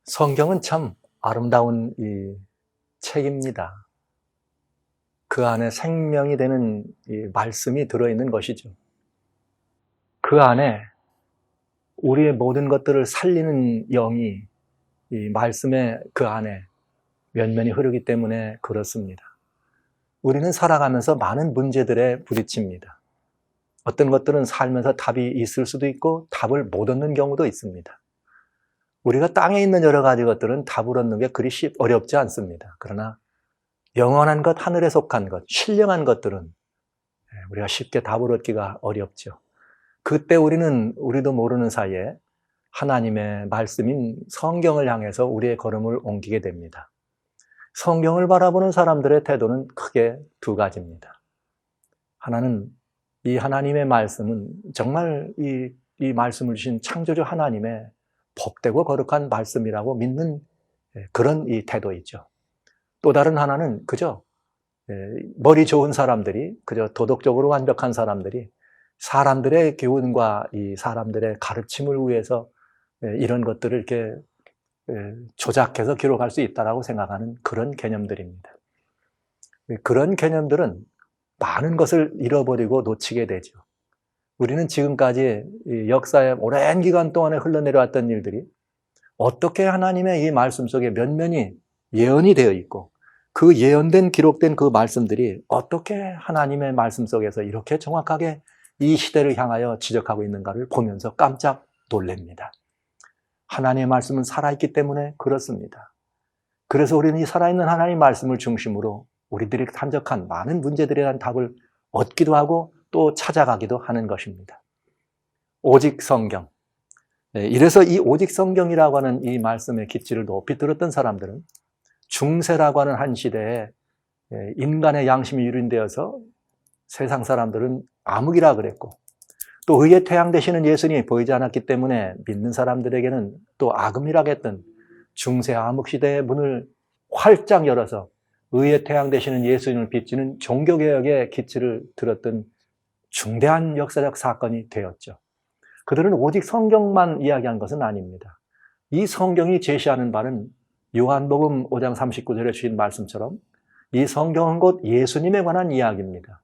성경은 참 아름다운 이 책입니다. 그 안에 생명이 되는 이 말씀이 들어있는 것이죠. 그 안에 우리의 모든 것들을 살리는 영이 이 말씀의 그 안에 면면이 흐르기 때문에 그렇습니다. 우리는 살아가면서 많은 문제들에 부딪힙니다. 어떤 것들은 살면서 답이 있을 수도 있고 답을 못 얻는 경우도 있습니다. 우리가 땅에 있는 여러 가지 것들은 답을 얻는 게 그리 어렵지 않습니다. 그러나 영원한 것, 하늘에 속한 것, 신령한 것들은 우리가 쉽게 답을 얻기가 어렵죠. 그때 우리도 모르는 사이에 하나님의 말씀인 성경을 향해서 우리의 걸음을 옮기게 됩니다. 성경을 바라보는 사람들의 태도는 크게 두 가지입니다. 하나는 이 하나님의 말씀은 정말 이 말씀을 주신 창조주 하나님의 복되고 거룩한 말씀이라고 믿는 그런 이 태도이죠. 또 다른 하나는 그저 머리 좋은 사람들이, 그저 도덕적으로 완벽한 사람들이 사람들의 교훈과 이 사람들의 가르침을 위해서 이런 것들을 이렇게 조작해서 기록할 수 있다고 생각하는 그런 개념들입니다. 그런 개념들은 많은 것을 잃어버리고 놓치게 되죠. 우리는 지금까지 역사의 오랜 기간 동안에 흘러내려왔던 일들이 어떻게 하나님의 이 말씀 속에 면면이 예언이 되어 있고 그 예언된 기록된 그 말씀들이 어떻게 하나님의 말씀 속에서 이렇게 정확하게 이 시대를 향하여 지적하고 있는가를 보면서 깜짝 놀랍니다. 하나님의 말씀은 살아있기 때문에 그렇습니다. 그래서 우리는 이 살아있는 하나님의 말씀을 중심으로 우리들이 탐적한 많은 문제들에 대한 답을 얻기도 하고 또 찾아가기도 하는 것입니다. 오직 성경. 이래서 이 오직 성경이라고 하는 이 말씀의 기치를 높이 들었던 사람들은 중세라고 하는 한 시대에 인간의 양심이 유린되어서 세상 사람들은 암흑이라 그랬고 또 의의 태양 되시는 예수님이 보이지 않았기 때문에 믿는 사람들에게는 또 악음이라고 했던 중세 암흑 시대의 문을 활짝 열어서 의의 태양 되시는 예수님을 비추는 종교개혁의 기치를 들었던 중대한 역사적 사건이 되었죠. 그들은 오직 성경만 이야기한 것은 아닙니다. 이 성경이 제시하는 바는 요한복음 5장 39절에 주신 말씀처럼 이 성경은 곧 예수님에 관한 이야기입니다.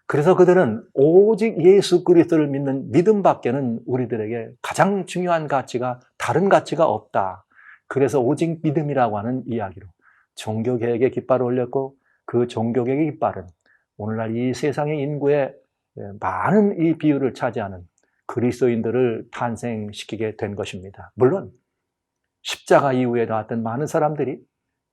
그래서 그들은 오직 예수 그리스도를 믿는 믿음밖에는 우리들에게 가장 중요한 가치가 다른 가치가 없다. 그래서 오직 믿음이라고 하는 이야기로 종교개혁의 깃발을 올렸고 그 종교개혁의 깃발은 오늘날 이 세상의 인구의 많은 이 비율을 차지하는 그리스도인들을 탄생시키게 된 것입니다. 물론 십자가 이후에 나왔던 많은 사람들이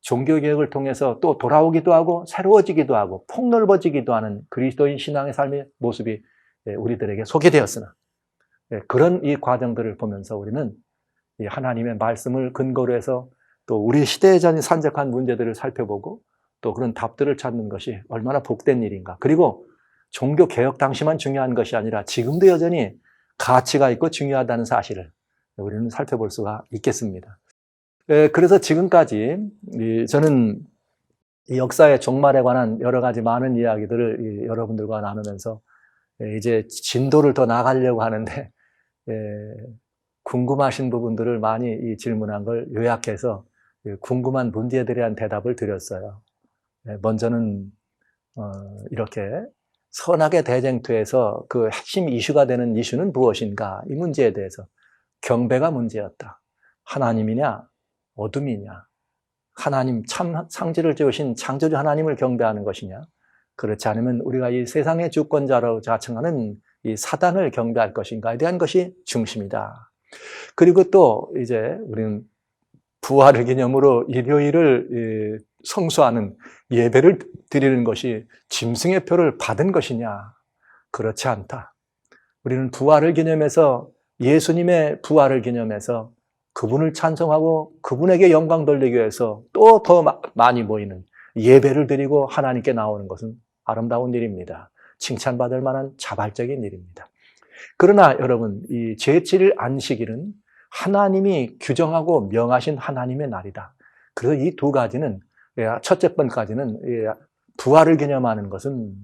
종교개혁을 통해서 또 돌아오기도 하고 새로워지기도 하고 폭넓어지기도 하는 그리스도인 신앙의 삶의 모습이 우리들에게 소개되었으나 그런 이 과정들을 보면서 우리는 하나님의 말씀을 근거로 해서 또 우리 시대에 전에 산적한 문제들을 살펴보고 또 그런 답들을 찾는 것이 얼마나 복된 일인가. 그리고 종교개혁 당시만 중요한 것이 아니라 지금도 여전히 가치가 있고 중요하다는 사실을 우리는 살펴볼 수가 있겠습니다. 그래서 지금까지 저는 이 역사의 종말에 관한 여러 가지 많은 이야기들을 여러분들과 나누면서 이제 진도를 더 나가려고 하는데 궁금하신 부분들을 많이 질문한 걸 요약해서 궁금한 문제들에 대한 대답을 드렸어요. 먼저는 이렇게 선악의 대쟁투에서 그 핵심 이슈가 되는 이슈는 무엇인가? 이 문제에 대해서 경배가 문제였다. 하나님이냐? 어둠이냐? 하나님 참 상지를 지으신 창조주 하나님을 경배하는 것이냐? 그렇지 않으면 우리가 이 세상의 주권자로 자청하는 이 사단을 경배할 것인가에 대한 것이 중심이다. 그리고 또 이제 우리는 부활을 기념으로 일요일을 성수하는 예배를 드리는 것이 짐승의 표를 받은 것이냐? 그렇지 않다. 우리는 부활을 기념해서 예수님의 부활을 기념해서 그분을 찬송하고 그분에게 영광 돌리기 위해서 또 더 많이 모이는 예배를 드리고 하나님께 나오는 것은 아름다운 일입니다. 칭찬받을 만한 자발적인 일입니다. 그러나 여러분, 이 제7일 안식일은 하나님이 규정하고 명하신 하나님의 날이다. 그래서 이 두 가지는 첫째 번까지는 부활을 기념하는 것은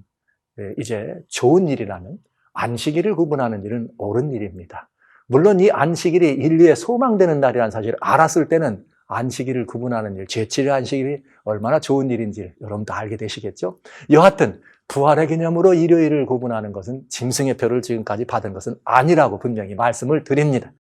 이제 좋은 일이라는 안식일을 구분하는 일은 옳은 일입니다. 물론 이 안식일이 인류의 소망되는 날이라는 사실을 알았을 때는 안식일을 구분하는 일, 제7일 안식일이 얼마나 좋은 일인지 여러분도 알게 되시겠죠? 여하튼 부활의 개념으로 일요일을 구분하는 것은 짐승의 표를 지금까지 받은 것은 아니라고 분명히 말씀을 드립니다.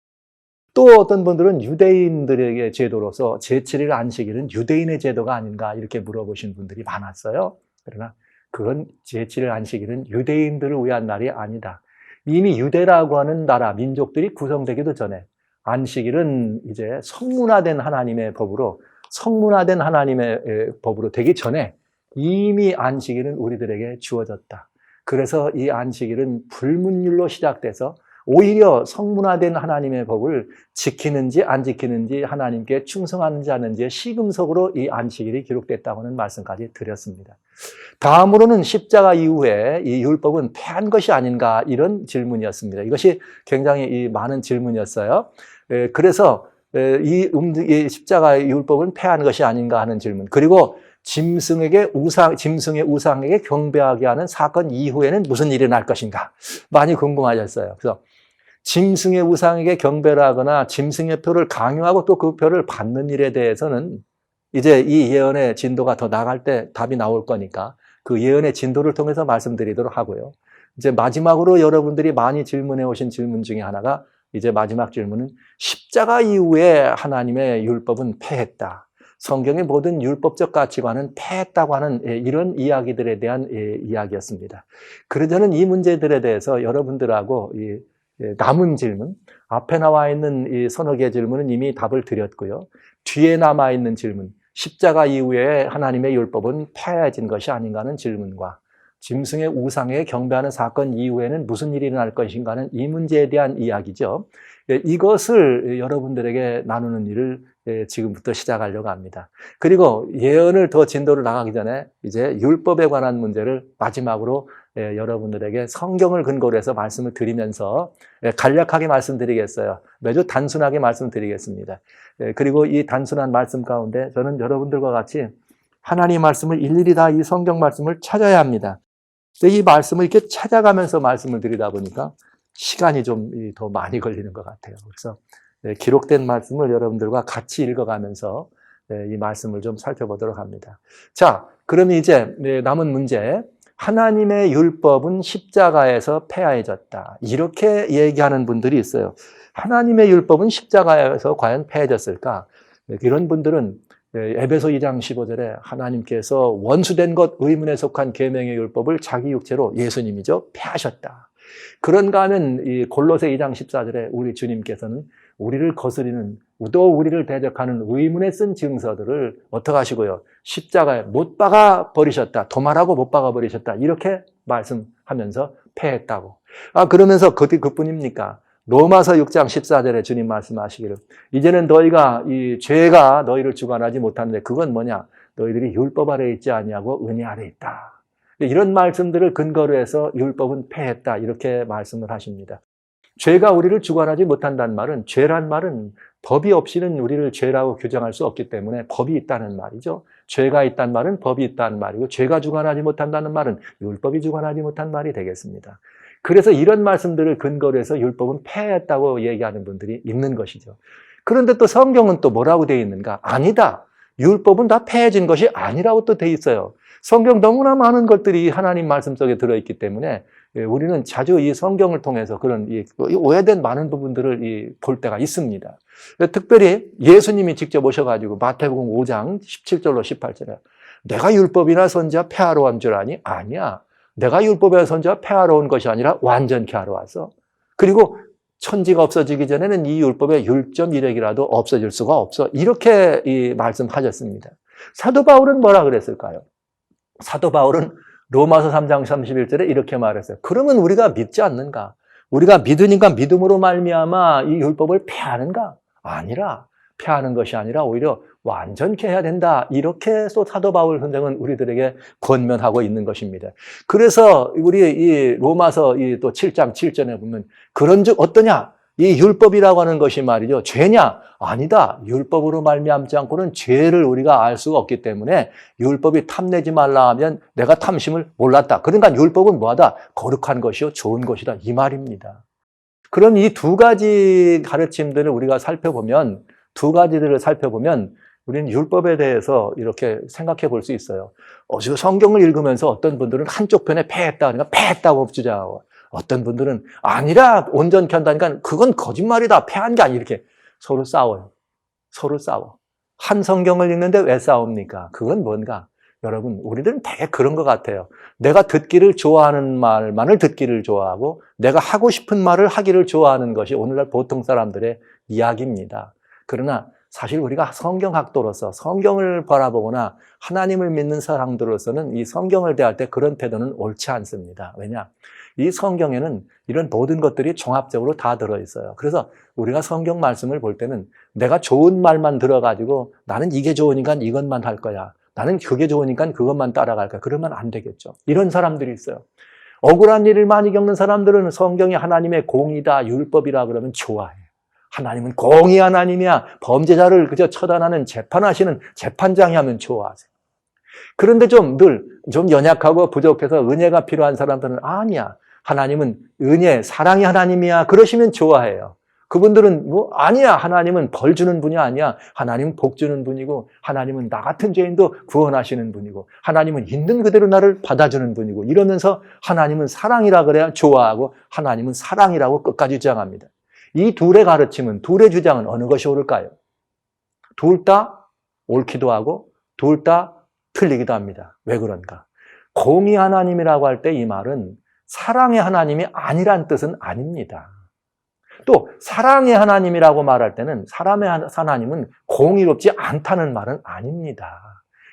또 어떤 분들은 유대인들에게 제도로서 제7일 안식일은 유대인의 제도가 아닌가 이렇게 물어보신 분들이 많았어요. 그러나 그건 제7일 안식일은 유대인들을 위한 날이 아니다. 이미 유대라고 하는 나라, 민족들이 구성되기도 전에 안식일은 이제 성문화된 하나님의 법으로 되기 전에 이미 안식일은 우리들에게 주어졌다. 그래서 이 안식일은 불문율로 시작돼서 오히려 성문화된 하나님의 법을 지키는지 안 지키는지 하나님께 충성하는지 하는지의 시금석으로 이 안식일이 기록됐다고 하는 말씀까지 드렸습니다. 다음으로는 십자가 이후에 이 율법은 폐한 것이 아닌가 이런 질문이었습니다. 이것이 굉장히 많은 질문이었어요. 그래서 이 십자가 율법은 폐한 것이 아닌가 하는 질문. 그리고 짐승의 우상에게 경배하게 하는 사건 이후에는 무슨 일이 날 것인가 많이 궁금하셨어요. 그래서 짐승의 우상에게 경배를 하거나 짐승의 표를 강요하고 또 그 표를 받는 일에 대해서는 이제 이 예언의 진도가 더 나갈 때 답이 나올 거니까 그 예언의 진도를 통해서 말씀드리도록 하고요. 이제 마지막으로 여러분들이 많이 질문해 오신 질문 중에 하나가 이제 마지막 질문은 십자가 이후에 하나님의 율법은 폐했다. 성경의 모든 율법적 가치관은 폐했다고 하는 이런 이야기들에 대한 이야기였습니다. 그래서 저는 이 문제들에 대해서 여러분들하고 남은 질문, 앞에 나와 있는 이 서너 개의 질문은 이미 답을 드렸고요. 뒤에 남아있는 질문, 십자가 이후에 하나님의 율법은 폐해진 것이 아닌가 하는 질문과 짐승의 우상에 경배하는 사건 이후에는 무슨 일이 일어날 것인가 하는 이 문제에 대한 이야기죠. 이것을 여러분들에게 나누는 일을 지금부터 시작하려고 합니다. 그리고 예언을 더 진도를 나가기 전에 이제 율법에 관한 문제를 마지막으로 여러분들에게 성경을 근거로 해서 말씀을 드리면서 간략하게 말씀드리겠어요. 매주 단순하게 말씀드리겠습니다. 그리고 이 단순한 말씀 가운데 저는 여러분들과 같이 하나님의 말씀을 일일이 다 이 성경 말씀을 찾아야 합니다. 이 말씀을 이렇게 찾아가면서 말씀을 드리다 보니까 시간이 좀 더 많이 걸리는 것 같아요. 그래서 기록된 말씀을 여러분들과 같이 읽어가면서 이 말씀을 좀 살펴보도록 합니다. 자, 그럼 이제 남은 문제, 하나님의 율법은 십자가에서 폐하해졌다. 이렇게 얘기하는 분들이 있어요. 하나님의 율법은 십자가에서 과연 폐해졌을까? 이런 분들은 에베소 2장 15절에 하나님께서 원수된 것 의문에 속한 계명의 율법을 자기 육체로 예수님이죠 폐하셨다. 그런가 하면 이 골로새 2장 14절에 우리 주님께서는 우리를 거스리는 또 우리를 대적하는 의문에 쓴 증서들을 어떻게 하시고요? 십자가에 못 박아 버리셨다. 도말하고 못 박아 버리셨다. 이렇게 말씀하면서 폐했다고. 그러면서 그뿐입니까? 로마서 6장 14절에 주님 말씀하시기를 이제는 너희가 이 죄가 너희를 주관하지 못하는데 그건 뭐냐? 너희들이 율법 아래 있지 아니하고 은혜 아래 있다. 이런 말씀들을 근거로 해서 율법은 폐했다. 이렇게 말씀을 하십니다. 죄가 우리를 주관하지 못한다는 말은 죄란 말은 법이 없이는 우리를 죄라고 규정할 수 없기 때문에 법이 있다는 말이죠. 죄가 있다는 말은 법이 있다는 말이고 죄가 주관하지 못한다는 말은 율법이 주관하지 못한 말이 되겠습니다. 그래서 이런 말씀들을 근거로 해서 율법은 폐했다고 얘기하는 분들이 있는 것이죠. 그런데 또 성경은 또 뭐라고 되어 있는가? 아니다. 율법은 다 폐해진 것이 아니라고 또 되어 있어요. 성경 너무나 많은 것들이 하나님 말씀 속에 들어있기 때문에 우리는 자주 이 성경을 통해서 그런 오해된 많은 부분들을 볼 때가 있습니다. 특별히 예수님이 직접 오셔가지고 마태복음 5장 17절로 18절에 내가 율법이나 선지자 폐하러 온 줄 아니? 아니야. 내가 율법이나 선지자 폐하러 온 것이 아니라 완전케 하러 왔어. 그리고 천지가 없어지기 전에는 이 율법의 율점 이력이라도 없어질 수가 없어. 이렇게 말씀하셨습니다. 사도 바울은 뭐라 그랬을까요? 사도 바울은 로마서 3장 31절에 이렇게 말했어요. 그러면 우리가 믿지 않는가? 우리가 믿으니까 믿음으로 말미암아 이 율법을 폐하는가? 아니라 폐하는 것이 아니라 오히려 완전케 해야 된다. 이렇게 또 사도 바울 선생은 우리들에게 권면하고 있는 것입니다. 그래서 우리 이 로마서 또 7장 7절에 보면 그런즉 어떠냐? 이 율법이라고 하는 것이 말이죠. 죄냐? 아니다. 율법으로 말미암지 않고는 죄를 우리가 알 수가 없기 때문에 율법이 탐내지 말라 하면 내가 탐심을 몰랐다. 그러니까 율법은 뭐하다? 거룩한 것이요 좋은 것이다. 이 말입니다. 그럼 이 두 가지 가르침들을 우리가 살펴보면 두 가지들을 살펴보면 우리는 율법에 대해서 이렇게 생각해 볼 수 있어요. 지금 성경을 읽으면서 어떤 분들은 한쪽 편에 패했다 그러니까 패했다고 주장하고, 어떤 분들은 아니라 온전케 한다니까 그건 거짓말이다, 패한 게 아니, 이렇게 서로 싸워요. 서로 싸워. 한 성경을 읽는데 왜 싸웁니까? 그건 뭔가? 여러분, 우리들은 되게 그런 것 같아요. 내가 듣기를 좋아하는 말만을 듣기를 좋아하고 내가 하고 싶은 말을 하기를 좋아하는 것이 오늘날 보통 사람들의 이야기입니다. 그러나 사실 우리가 성경학도로서 성경을 바라보거나 하나님을 믿는 사람들로서는 이 성경을 대할 때 그런 태도는 옳지 않습니다. 왜냐? 이 성경에는 이런 모든 것들이 종합적으로 다 들어있어요. 그래서 우리가 성경 말씀을 볼 때는 내가 좋은 말만 들어가지고 나는 이게 좋으니까 이것만 할 거야, 나는 그게 좋으니까 그것만 따라갈 거야, 그러면 안 되겠죠. 이런 사람들이 있어요. 억울한 일을 많이 겪는 사람들은 성경이 하나님의 공의다, 율법이라 그러면 좋아해요. 하나님은 공의 하나님이야, 범죄자를 그저 처단하는 재판하시는 재판장이 하면 좋아하세요. 그런데 좀 연약하고 부족해서 은혜가 필요한 사람들은 아니야, 하나님은 은혜, 사랑의 하나님이야, 그러시면 좋아해요. 그분들은 아니야, 하나님은 벌 주는 분이 아니야, 하나님은 복 주는 분이고, 하나님은 나 같은 죄인도 구원하시는 분이고, 하나님은 있는 그대로 나를 받아주는 분이고, 이러면서 하나님은 사랑이라 그래야 좋아하고, 하나님은 사랑이라고 끝까지 주장합니다. 이 둘의 가르침은, 둘의 주장은 어느 것이 옳을까요? 둘 다 옳기도 하고 둘 다 틀리기도 합니다. 왜 그런가? 공의 하나님이라고 할 때 이 말은 사랑의 하나님이 아니란 뜻은 아닙니다. 또 사랑의 하나님이라고 말할 때는 사람의 하나님은 공의롭지 않다는 말은 아닙니다.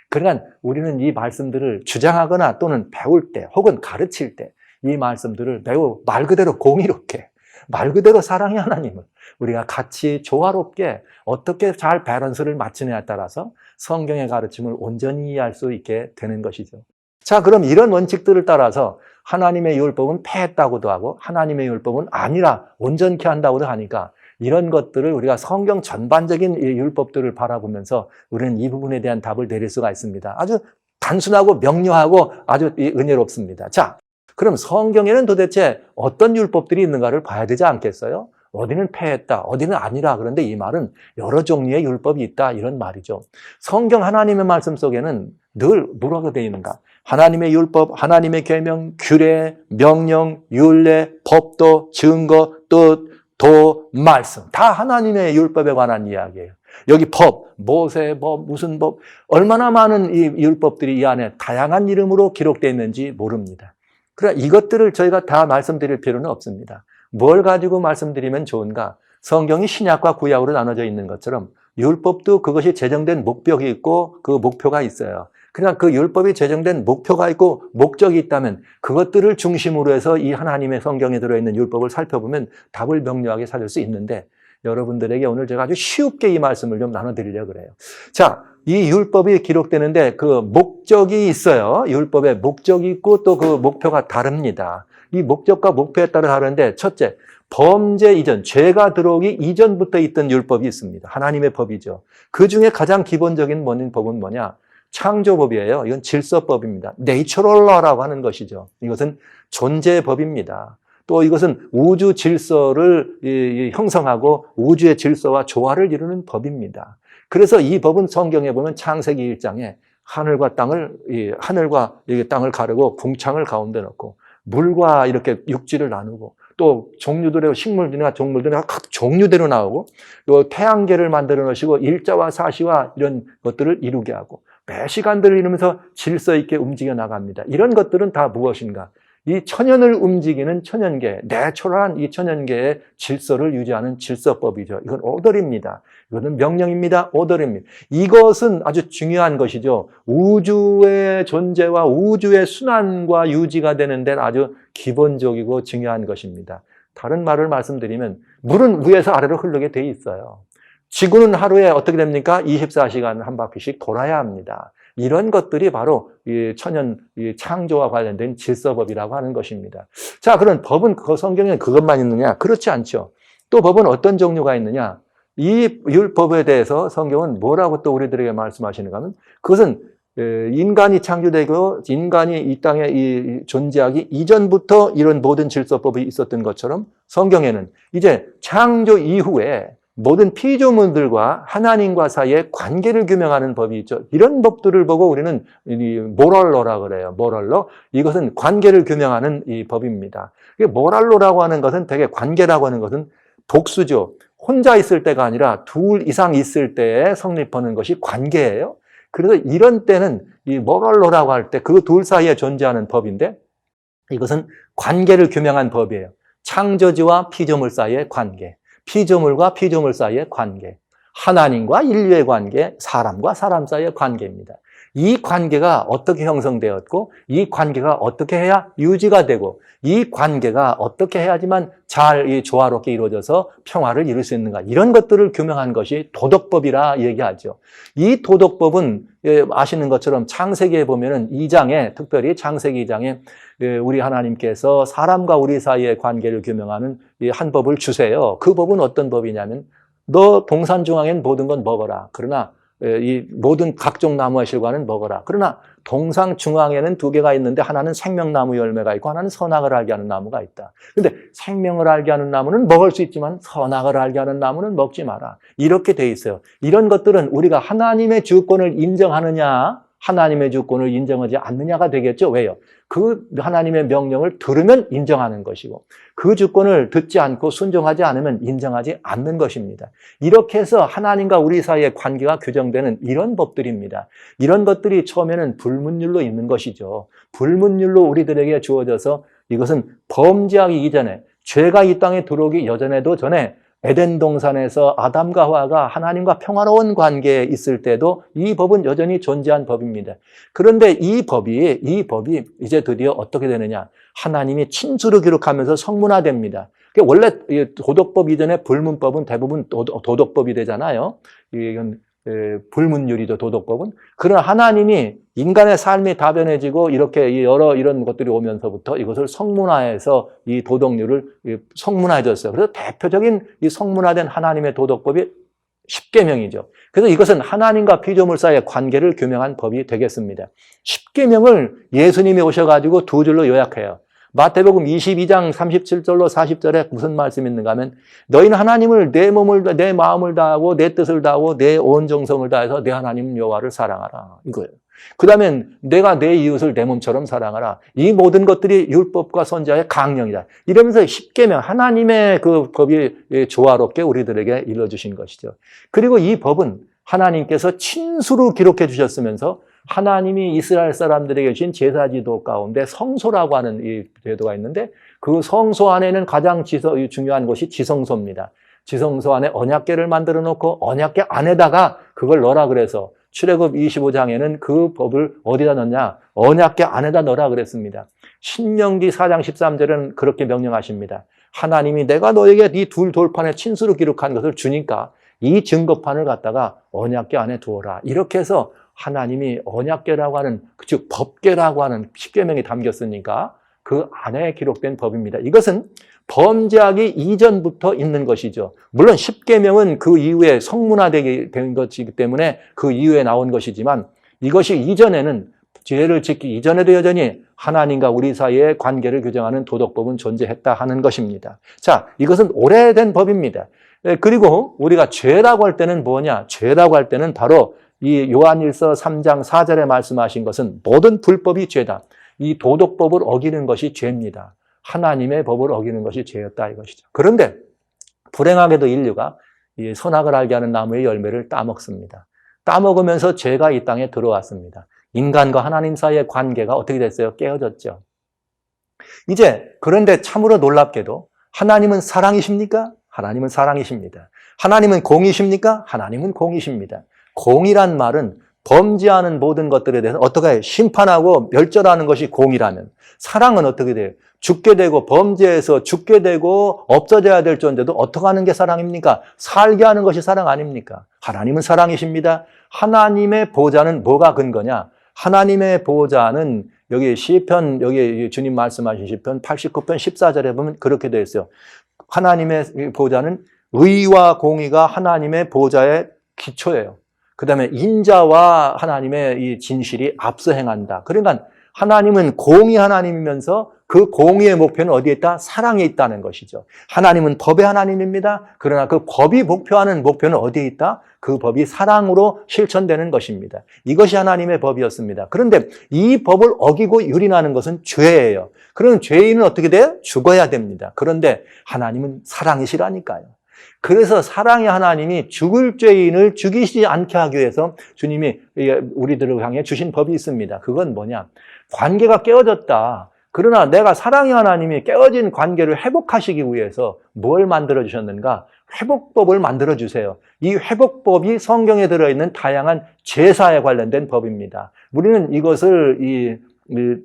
그러니까 우리는 이 말씀들을 주장하거나 또는 배울 때 혹은 가르칠 때 이 말씀들을 매우 말 그대로 공의롭게, 말 그대로 사랑의 하나님을 우리가 같이 조화롭게 어떻게 잘 밸런스를 맞추느냐에 따라서 성경의 가르침을 온전히 이해할 수 있게 되는 것이죠. 자, 그럼 이런 원칙들을 따라서 하나님의 율법은 패했다고도 하고 하나님의 율법은 아니라 온전케 한다고도 하니까 이런 것들을 우리가 성경 전반적인 율법들을 바라보면서 우리는 이 부분에 대한 답을 내릴 수가 있습니다. 아주 단순하고 명료하고 아주 은혜롭습니다. 자, 그럼 성경에는 도대체 어떤 율법들이 있는가를 봐야 되지 않겠어요? 어디는 패했다, 어디는 아니라. 그런데 이 말은 여러 종류의 율법이 있다, 이런 말이죠. 성경 하나님의 말씀 속에는 늘 뭐라고 되어 있는가? 하나님의 율법, 하나님의 계명, 규례, 명령, 율례, 법도, 증거, 뜻, 도, 말씀, 다 하나님의 율법에 관한 이야기예요. 여기 법, 모세 법, 무슨 법, 얼마나 많은 이 율법들이 이 안에 다양한 이름으로 기록되어 있는지 모릅니다. 그러나 이것들을 저희가 다 말씀드릴 필요는 없습니다. 뭘 가지고 말씀드리면 좋은가? 성경이 신약과 구약으로 나눠져 있는 것처럼 율법도 그것이 제정된 목적이 있고 그 목표가 있어요. 그러나 그 율법이 제정된 목표가 있고 목적이 있다면 그것들을 중심으로 해서 이 하나님의 성경에 들어있는 율법을 살펴보면 답을 명료하게 찾을 수 있는데, 여러분들에게 오늘 제가 아주 쉽게 이 말씀을 좀 나눠드리려고 그래요. 자, 이 율법이 기록되는데 그 목적이 있어요. 율법에 목적이 있고 또 그 목표가 다릅니다. 이 목적과 목표에 따라 다른데, 첫째, 범죄 이전, 죄가 들어오기 이전부터 있던 율법이 있습니다. 하나님의 법이죠. 그 중에 가장 기본적인 법은 뭐냐? 창조법이에요. 이건 질서법입니다. Natural law라고 하는 것이죠. 이것은 존재의 법입니다. 또 이것은 우주 질서를 형성하고 우주의 질서와 조화를 이루는 법입니다. 그래서 이 법은 성경에 보면 창세기 1장에 하늘과 땅을 가르고 궁창을 가운데 넣고 물과 이렇게 육지를 나누고 또 종류들의 식물들이나 동물들이나 각 종류대로 나오고 또 태양계를 만들어 놓으시고 일자와 사시와 이런 것들을 이루게 하고 매 시간들을 이루면서 질서 있게 움직여 나갑니다. 이런 것들은 다 무엇인가? 이 천연을 움직이는 천연계, 내추럴한 이 천연계의 질서를 유지하는 질서법이죠. 이건 오더입니다. 이거는 명령입니다. 오더입니다. 이것은 아주 중요한 것이죠. 우주의 존재와 우주의 순환과 유지가 되는 데는 아주 기본적이고 중요한 것입니다. 다른 말을 말씀드리면 물은 위에서 아래로 흐르게 돼 있어요. 지구는 하루에 어떻게 됩니까? 24시간 한 바퀴씩 돌아야 합니다. 이런 것들이 바로 이 천연 창조와 관련된 질서법이라고 하는 것입니다. 자, 그럼 법은 성경에 그것만 있느냐? 그렇지 않죠. 또 법은 어떤 종류가 있느냐? 이 율법에 대해서 성경은 뭐라고 또 우리들에게 말씀하시는가 하면 그것은 인간이 창조되고 인간이 이 땅에 존재하기 이전부터 이런 모든 질서법이 있었던 것처럼 성경에는 이제 창조 이후에 모든 피조물들과 하나님과 사이의 관계를 규명하는 법이 있죠. 이런 법들을 보고 우리는 모럴로라 그래요. 모럴로. 이것은 관계를 규명하는 이 법입니다. 모랄로라고 하는 것은 되게 관계라고 하는 것은 복수죠. 혼자 있을 때가 아니라 둘 이상 있을 때에 성립하는 것이 관계예요. 그래서 이런 때는 이 모랄로라고 할 때 그 둘 사이에 존재하는 법인데 이것은 관계를 규명한 법이에요. 창조주와 피조물 사이의 관계, 피조물과 피조물 사이의 관계, 하나님과 인류의 관계, 사람과 사람 사이의 관계입니다. 이 관계가 어떻게 형성되었고 이 관계가 어떻게 해야 유지가 되고 이 관계가 어떻게 해야지만 잘 조화롭게 이루어져서 평화를 이룰 수 있는가, 이런 것들을 규명한 것이 도덕법이라 얘기하죠. 이 도덕법은 아시는 것처럼 창세기에 보면은 2장에, 특별히 창세기 2장에 우리 하나님께서 사람과 우리 사이의 관계를 규명하는 한 법을 주세요. 그 법은 어떤 법이냐면 너 동산 중앙엔 모든 건 먹어라. 그러나 이 모든 각종 나무의 실과는 먹어라. 그러나 동상 중앙에는 두 개가 있는데 하나는 생명나무 열매가 있고 하나는 선악을 알게 하는 나무가 있다. 근데 생명을 알게 하는 나무는 먹을 수 있지만 선악을 알게 하는 나무는 먹지 마라. 이렇게 돼 있어요. 이런 것들은 우리가 하나님의 주권을 인정하느냐, 하나님의 주권을 인정하지 않느냐가 되겠죠. 왜요? 그 하나님의 명령을 들으면 인정하는 것이고 그 주권을 듣지 않고 순종하지 않으면 인정하지 않는 것입니다. 이렇게 해서 하나님과 우리 사이의 관계가 규정되는 이런 법들입니다. 이런 것들이 처음에는 불문율로 있는 것이죠. 불문율로 우리들에게 주어져서 이것은 범죄하기 이전에, 죄가 이 땅에 들어오기 여전에도 전에 에덴 동산에서 아담과 하와가 하나님과 평화로운 관계에 있을 때도 이 법은 여전히 존재한 법입니다. 그런데 이 법이 이제 드디어 어떻게 되느냐? 하나님이 친수로 기록하면서 성문화됩니다. 원래 도덕법 이전에 불문법은 대부분 도덕법이 되잖아요. 이건 불문율이죠, 도덕법은. 그러나 하나님이 인간의 삶이 다변해지고 이렇게 여러 이런 것들이 오면서부터 이것을 성문화해서 이 도덕률을 성문화해졌어요. 그래서 대표적인 이 성문화된 하나님의 도덕법이 십계명이죠. 그래서 이것은 하나님과 피조물 사이의 관계를 규명한 법이 되겠습니다. 십계명을 예수님이 오셔가지고 두 줄로 요약해요. 마태복음 22장 37절로 40절에 무슨 말씀이 있는가 하면 너희는 하나님을 내 몸을 내 마음을 다하고 내 뜻을 다하고 내 온 정성을 다해서 내 하나님 여호와를 사랑하라, 이거예요. 그 다음에 내가 내 이웃을 내 몸처럼 사랑하라. 이 모든 것들이 율법과 선지자의 강령이다. 이러면서 십계명, 하나님의 그 법이 조화롭게 우리들에게 일러주신 것이죠. 그리고 이 법은 하나님께서 친수로 기록해 주셨으면서 하나님이 이스라엘 사람들에게 주신 제사지도 가운데 성소라고 하는 이 제도가 있는데 그 성소 안에는 가장 중요한 것이 지성소입니다. 지성소 안에 언약궤를 만들어 놓고 언약궤 안에다가 그걸 넣으라 그래서 출애굽 25장에는 그 법을 어디다 넣냐? 언약궤 안에다 넣으라 그랬습니다. 신명기 4장 13절은 그렇게 명령하십니다. 하나님이 내가 너에게 이 둘 돌판에 친수로 기록한 것을 주니까 이 증거판을 갖다가 언약궤 안에 두어라. 이렇게 해서 하나님이 언약궤라고 하는, 즉 법궤라고 하는 십계명이 담겼으니까 그 안에 기록된 법입니다. 이것은 범죄하기 이전부터 있는 것이죠. 물론 십계명은 그 이후에 성문화되게 된 것이기 때문에 그 이후에 나온 것이지만 이것이 이전에는, 죄를 짓기 이전에도 여전히 하나님과 우리 사이의 관계를 규정하는 도덕법은 존재했다 하는 것입니다. 자, 이것은 오래된 법입니다. 그리고 우리가 죄라고 할 때는 뭐냐? 죄라고 할 때는 바로 이 요한일서 3장 4절에 말씀하신 것은 모든 불법이 죄다. 이 도덕법을 어기는 것이 죄입니다. 하나님의 법을 어기는 것이 죄였다 이것이죠. 그런데 불행하게도 인류가 이 선악을 알게 하는 나무의 열매를 따먹습니다. 따먹으면서 죄가 이 땅에 들어왔습니다. 인간과 하나님 사이의 관계가 어떻게 됐어요? 깨어졌죠. 이제 그런데 참으로 놀랍게도 하나님은 사랑이십니까? 하나님은 사랑이십니다. 하나님은 공이십니까? 하나님은 공이십니다. 공이란 말은 범죄하는 모든 것들에 대해서 어떻게 해요? 심판하고 멸절하는 것이 공이라면, 사랑은 어떻게 돼요? 죽게 되고 범죄해서 죽게 되고 없어져야 될 존재도 어떻게 하는 게 사랑입니까? 살게 하는 것이 사랑 아닙니까? 하나님은 사랑이십니다. 하나님의 보좌는 뭐가 근거냐? 하나님의 보좌는 여기 시편, 여기 주님 말씀하신 시편 89편 14절에 보면 그렇게 되어 있어요. 하나님의 보좌는 의와 공의가 하나님의 보좌의 기초예요. 그 다음에 인자와 하나님의 이 진실이 앞서 행한다. 그러니까 하나님은 공의 하나님이면서 그 공의의 목표는 어디에 있다? 사랑에 있다는 것이죠. 하나님은 법의 하나님입니다. 그러나 그 법이 목표하는 목표는 어디에 있다? 그 법이 사랑으로 실천되는 것입니다. 이것이 하나님의 법이었습니다. 그런데 이 법을 어기고 유린하는 것은 죄예요. 그럼 죄인은 어떻게 돼요? 죽어야 됩니다. 그런데 하나님은 사랑이시라니까요. 그래서 사랑의 하나님이 죽을 죄인을 죽이시지 않게 하기 위해서 주님이 우리들을 향해 주신 법이 있습니다. 그건 뭐냐? 관계가 깨어졌다. 그러나 내가 사랑의 하나님이 깨어진 관계를 회복하시기 위해서 뭘 만들어주셨는가? 회복법을 만들어주세요. 이 회복법이 성경에 들어있는 다양한 제사에 관련된 법입니다. 우리는 이것을 이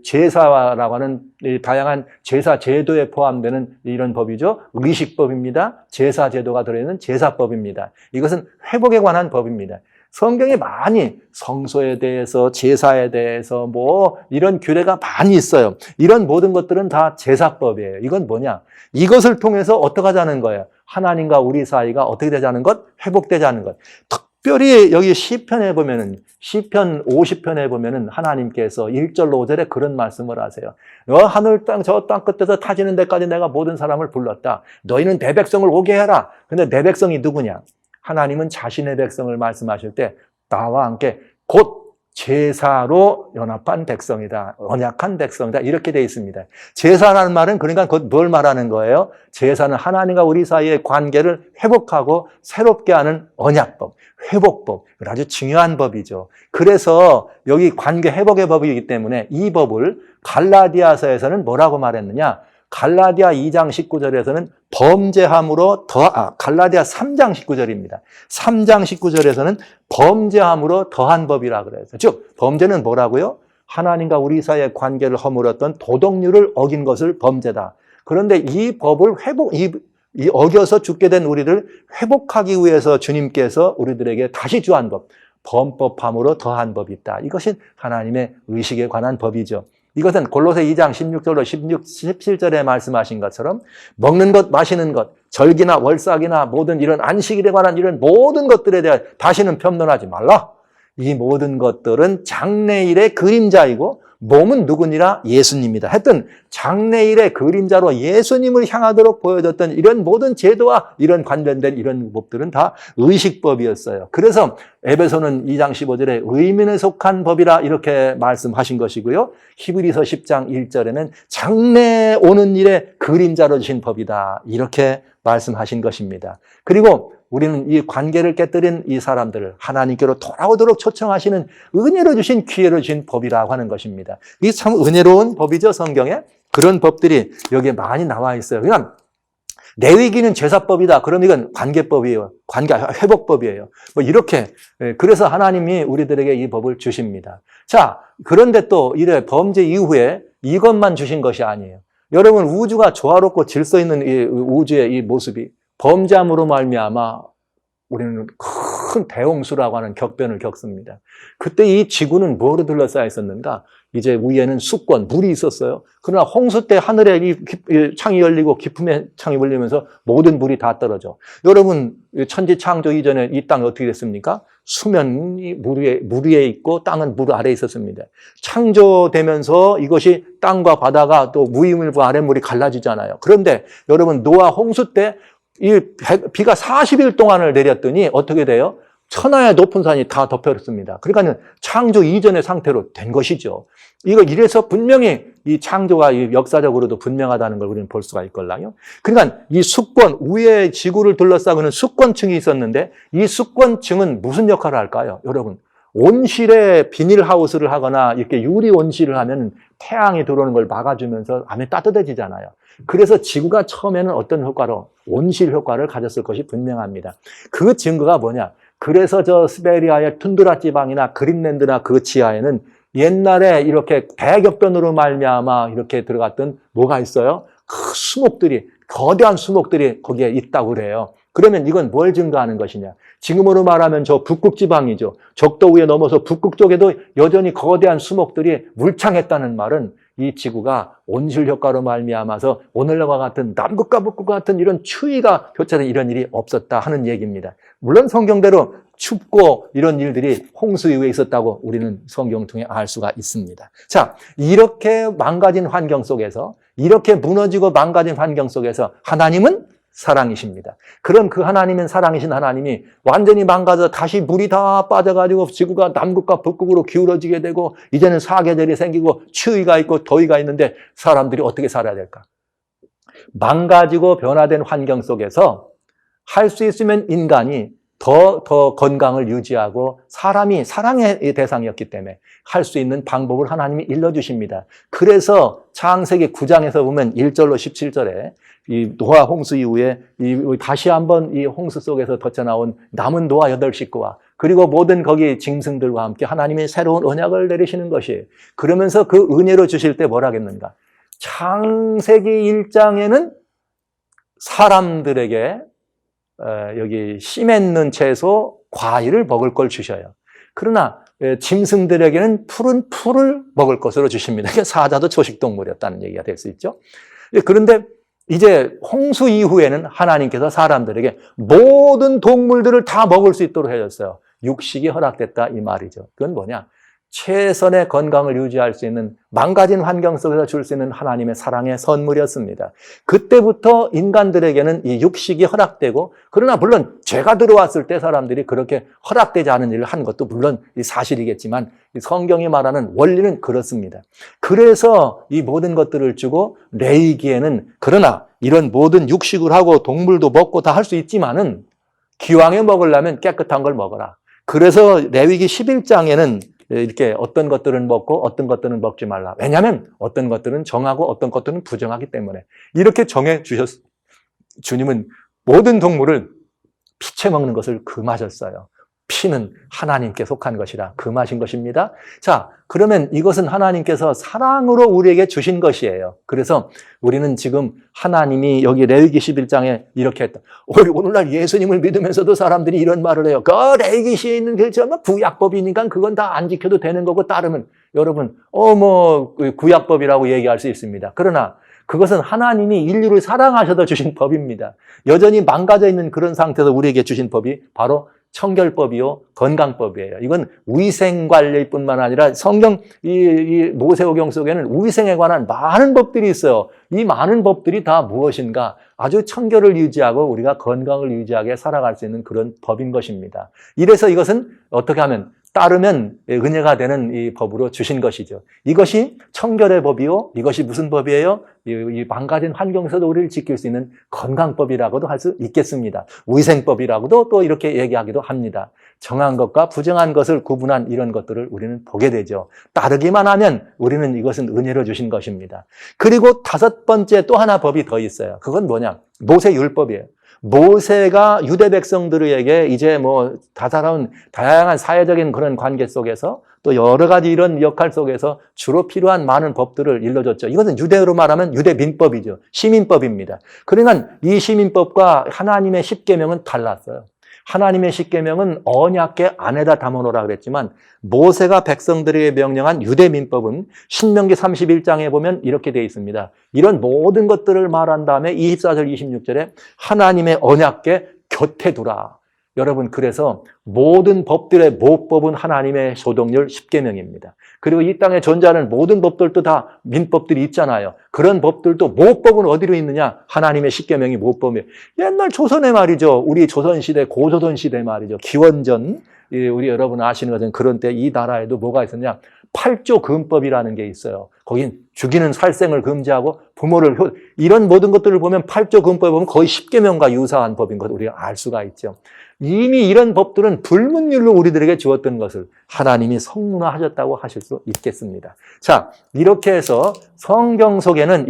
제사라고 하는 다양한 제사 제도에 포함되는 이런 법이죠. 의식법입니다. 제사 제도가 들어있는 제사법입니다. 이것은 회복에 관한 법입니다. 성경에 많이 성소에 대해서 제사에 대해서 뭐 이런 규례가 많이 있어요. 이런 모든 것들은 다 제사법이에요. 이건 뭐냐? 이것을 통해서 어떻게 하자는 거예요? 하나님과 우리 사이가 어떻게 되자는 것? 회복되자는 것. 특별히 여기 시편에 보면은 시편 50편에 보면은 하나님께서 1절로 5절에 그런 말씀을 하세요. 하늘 땅 저 땅 끝에서 타지는 데까지 내가 모든 사람을 불렀다. 너희는 내 백성을 오게 해라. 근데 내 백성이 누구냐? 하나님은 자신의 백성을 말씀하실 때 나와 함께 곧 제사로 연합한 백성이다. 언약한 백성이다. 이렇게 되어 있습니다. 제사라는 말은 그러니까 곧 뭘 말하는 거예요? 제사는 하나님과 우리 사이의 관계를 회복하고 새롭게 하는 언약법, 회복법. 아주 중요한 법이죠. 그래서 여기 관계 회복의 법이기 때문에 이 법을 갈라디아서에서는 뭐라고 말했느냐? 갈라디아 2장 19절에서는 범죄함으로 갈라디아 3장 19절입니다. 3장 19절에서는 범죄함으로 더한 법이라 그래요. 즉, 범죄는 뭐라고요? 하나님과 우리 사이의 관계를 허물었던 도덕률을 어긴 것을 범죄다. 그런데 이 법을 이 어겨서 죽게 된 우리를 회복하기 위해서 주님께서 우리들에게 다시 주한 법, 범법함으로 더한 법이 있다. 이것이 하나님의 의식에 관한 법이죠. 이것은 골로새 2장 16절로 17절에 말씀하신 것처럼 먹는 것, 마시는 것, 절기나 월삭이나 모든 이런 안식일에 관한 이런 모든 것들에 대해 다시는 편론하지 말라. 이 모든 것들은 장래일의 그림자이고 몸은 누구니라? 예수님이다. 했던 장래일의 그림자로 예수님을 향하도록 보여줬던 이런 모든 제도와 이런 관련된 이런 법들은 다 의식법이었어요. 그래서 에베소는 2장 15절에 의민에 속한 법이라 이렇게 말씀하신 것이고요. 히브리서 10장 1절에는 장래 오는 일의 그림자로 주신 법이다. 이렇게 말씀하신 것입니다. 그리고 우리는 이 관계를 깨뜨린 이 사람들을 하나님께로 돌아오도록 초청하시는 은혜로 주신 기회로 주신 법이라고 하는 것입니다. 이게 참 은혜로운 법이죠, 성경에. 그런 법들이 여기에 많이 나와 있어요. 그냥 내위기는 제사법이다. 그럼 이건 관계법이에요. 관계 회복법이에요. 뭐 이렇게. 그래서 하나님이 우리들에게 이 법을 주십니다. 자, 그런데 또 이래 범죄 이후에 이것만 주신 것이 아니에요. 여러분, 우주가 조화롭고 질서 있는 이 우주의 이 모습이 범죄함으로 말미암아 우리는 큰 대홍수라고 하는 격변을 겪습니다. 그때 이 지구는 뭐로 둘러싸여 있었는가? 이제 위에는 수권, 물이 있었어요. 그러나 홍수 때 하늘에 이 창이 열리고 기품의 창이 열리면서 모든 물이 다 떨어져. 여러분, 천지 창조 이전에 이 땅이 어떻게 됐습니까? 수면이 물 위에 있고 땅은 물 아래에 있었습니다. 창조되면서 이것이 땅과 바다가 또 위물과 아랫물이 갈라지잖아요. 그런데 여러분, 노아 홍수 때 이 비가 40일 동안을 내렸더니 어떻게 돼요? 천하의 높은 산이 다 덮였습니다. 그러니까 창조 이전의 상태로 된 것이죠. 이래서 분명히 이 창조가 역사적으로도 분명하다는 걸 우리는 볼 수가 있걸랑요. 그러니까 이 수권, 위에 지구를 둘러싸고는 수권층이 있었는데 이 수권층은 무슨 역할을 할까요? 여러분, 온실에 비닐하우스를 하거나 이렇게 유리 온실을 하면 태양이 들어오는 걸 막아주면서 안에 따뜻해지잖아요. 그래서 지구가 처음에는 어떤 효과로? 온실 효과를 가졌을 것이 분명합니다. 그 증거가 뭐냐? 그래서 저 시베리아의 툰드라 지방이나 그린랜드나 그 지하에는 옛날에 이렇게 대격변으로 말미암아 이렇게 들어갔던 뭐가 있어요? 그 수목들이, 거대한 수목들이 거기에 있다고 그래요. 그러면 이건 뭘 증거하는 것이냐? 지금으로 말하면 저 북극 지방이죠. 적도 위에 넘어서 북극 쪽에도 여전히 거대한 수목들이 물창했다는 말은 이 지구가 온실 효과로 말미암아서 오늘과 같은 남극과 북극과 같은 이런 추위가 교차된 이런 일이 없었다 하는 얘기입니다. 물론 성경대로 춥고 이런 일들이 홍수 이후에 있었다고 우리는 성경을 통해 알 수가 있습니다. 자, 이렇게 망가진 환경 속에서, 이렇게 무너지고 망가진 환경 속에서 하나님은 사랑이십니다. 그럼 그 하나님은 사랑이신 하나님이 완전히 망가져 다시 물이 다 빠져가지고 지구가 남극과 북극으로 기울어지게 되고 이제는 사계절이 생기고 추위가 있고 더위가 있는데 사람들이 어떻게 살아야 될까? 망가지고 변화된 환경 속에서 할 수 있으면 인간이 더 건강을 유지하고 사람이 사랑의 대상이었기 때문에 할 수 있는 방법을 하나님이 일러주십니다. 그래서 창세기 9장에서 보면 1절로 17절에 이 노아 홍수 이후에 다시 한번 이 홍수 속에서 덧쳐나온 남은 노아 8식구와 그리고 모든 거기 짐승들과 함께 하나님이 새로운 언약을 내리시는 것이에요. 그러면서 그 은혜로 주실 때 뭐라 하겠는가? 창세기 1장에는 사람들에게 여기 씨 맺는 채소, 과일을 먹을 걸 주셔요. 그러나 짐승들에게는 푸른 풀을 먹을 것으로 주십니다. 그러니까 사자도 초식동물이었다는 얘기가 될 수 있죠. 그런데 이제 홍수 이후에는 하나님께서 사람들에게 모든 동물들을 다 먹을 수 있도록 해줬어요. 육식이 허락됐다 이 말이죠. 그건 뭐냐? 최선의 건강을 유지할 수 있는 망가진 환경 속에서 줄 수 있는 하나님의 사랑의 선물이었습니다. 그때부터 인간들에게는 이 육식이 허락되고, 그러나 물론 죄가 들어왔을 때 사람들이 그렇게 허락되지 않은 일을 한 것도 물론 사실이겠지만 성경이 말하는 원리는 그렇습니다. 그래서 이 모든 것들을 주고 레위기에는 그러나 이런 모든 육식을 하고 동물도 먹고 다 할 수 있지만은 기왕에 먹으려면 깨끗한 걸 먹어라. 그래서 레위기 11장에는 이렇게 어떤 것들은 먹고 어떤 것들은 먹지 말라. 왜냐하면 어떤 것들은 정하고 어떤 것들은 부정하기 때문에 이렇게 정해 주셨어요. 주님은 모든 동물을 피채 먹는 것을 금하셨어요. 피는 하나님께 속한 것이라 금하신 것입니다. 자, 그러면 이것은 하나님께서 사랑으로 우리에게 주신 것이에요. 그래서 우리는 지금 하나님이 여기 레위기 11장에 이렇게 했다. 오늘날 예수님을 믿으면서도 사람들이 이런 말을 해요. 그 레위기 시에 있는 그 구약법이니까 그건 다 안 지켜도 되는 거고 따르면 여러분 구약법이라고 얘기할 수 있습니다. 그러나 그것은 하나님이 인류를 사랑하셔서 주신 법입니다. 여전히 망가져 있는 그런 상태에서 우리에게 주신 법이 바로 청결법이요 건강법이에요. 이건 위생관리일 뿐만 아니라 성경 이 모세오경 속에는 위생에 관한 많은 법들이 있어요. 이 많은 법들이 다 무엇인가? 아주 청결을 유지하고 우리가 건강을 유지하게 살아갈 수 있는 그런 법인 것입니다. 이래서 이것은 어떻게 하면 따르면 은혜가 되는 이 법으로 주신 것이죠. 이것이 청결의 법이요. 이것이 무슨 법이에요? 이 망가진 환경에서도 우리를 지킬 수 있는 건강법이라고도 할 수 있겠습니다. 위생법이라고도 또 이렇게 얘기하기도 합니다. 정한 것과 부정한 것을 구분한 이런 것들을 우리는 보게 되죠. 따르기만 하면 우리는 이것은 은혜로 주신 것입니다. 그리고 5번째 또 하나 법이 더 있어요. 그건 뭐냐? 모세율법이에요. 모세가 유대 백성들에게 이제 다양한 사회적인 그런 관계 속에서 또 여러 가지 이런 역할 속에서 주로 필요한 많은 법들을 일러줬죠. 이것은 유대로 말하면 유대 민법이죠. 시민법입니다. 그러니까 이 시민법과 하나님의 십계명은 달랐어요. 하나님의 십계명은 언약궤 안에다 담아놓으라 그랬지만 모세가 백성들에게 명령한 유대민법은 신명기 31장에 보면 이렇게 되어 있습니다. 이런 모든 것들을 말한 다음에 24절 26절에 하나님의 언약궤 곁에 두라. 여러분, 그래서 모든 법들의 모법은 하나님의 소동률 십계명입니다. 그리고 이 땅에 존재하는 모든 법들도 다 민법들이 있잖아요. 그런 법들도 모법은 어디로 있느냐? 하나님의 십계명이 모법이에요. 옛날 조선에 말이죠. 우리 조선시대, 고조선시대 말이죠. 기원전, 우리 여러분 아시는 것은 그런 때 이 나라에도 뭐가 있었냐? 8조 금법이라는 게 있어요. 거긴 죽이는 살생을 금지하고 부모를 이런 모든 것들을 보면 8조 금법에 보면 거의 십계명과 유사한 법인 것을 우리가 알 수가 있죠. 이미 이런 법들은 불문율로 우리들에게 주었던 것을 하나님이 성문화하셨다고 하실 수 있겠습니다. 자, 이렇게 해서 성경 속에는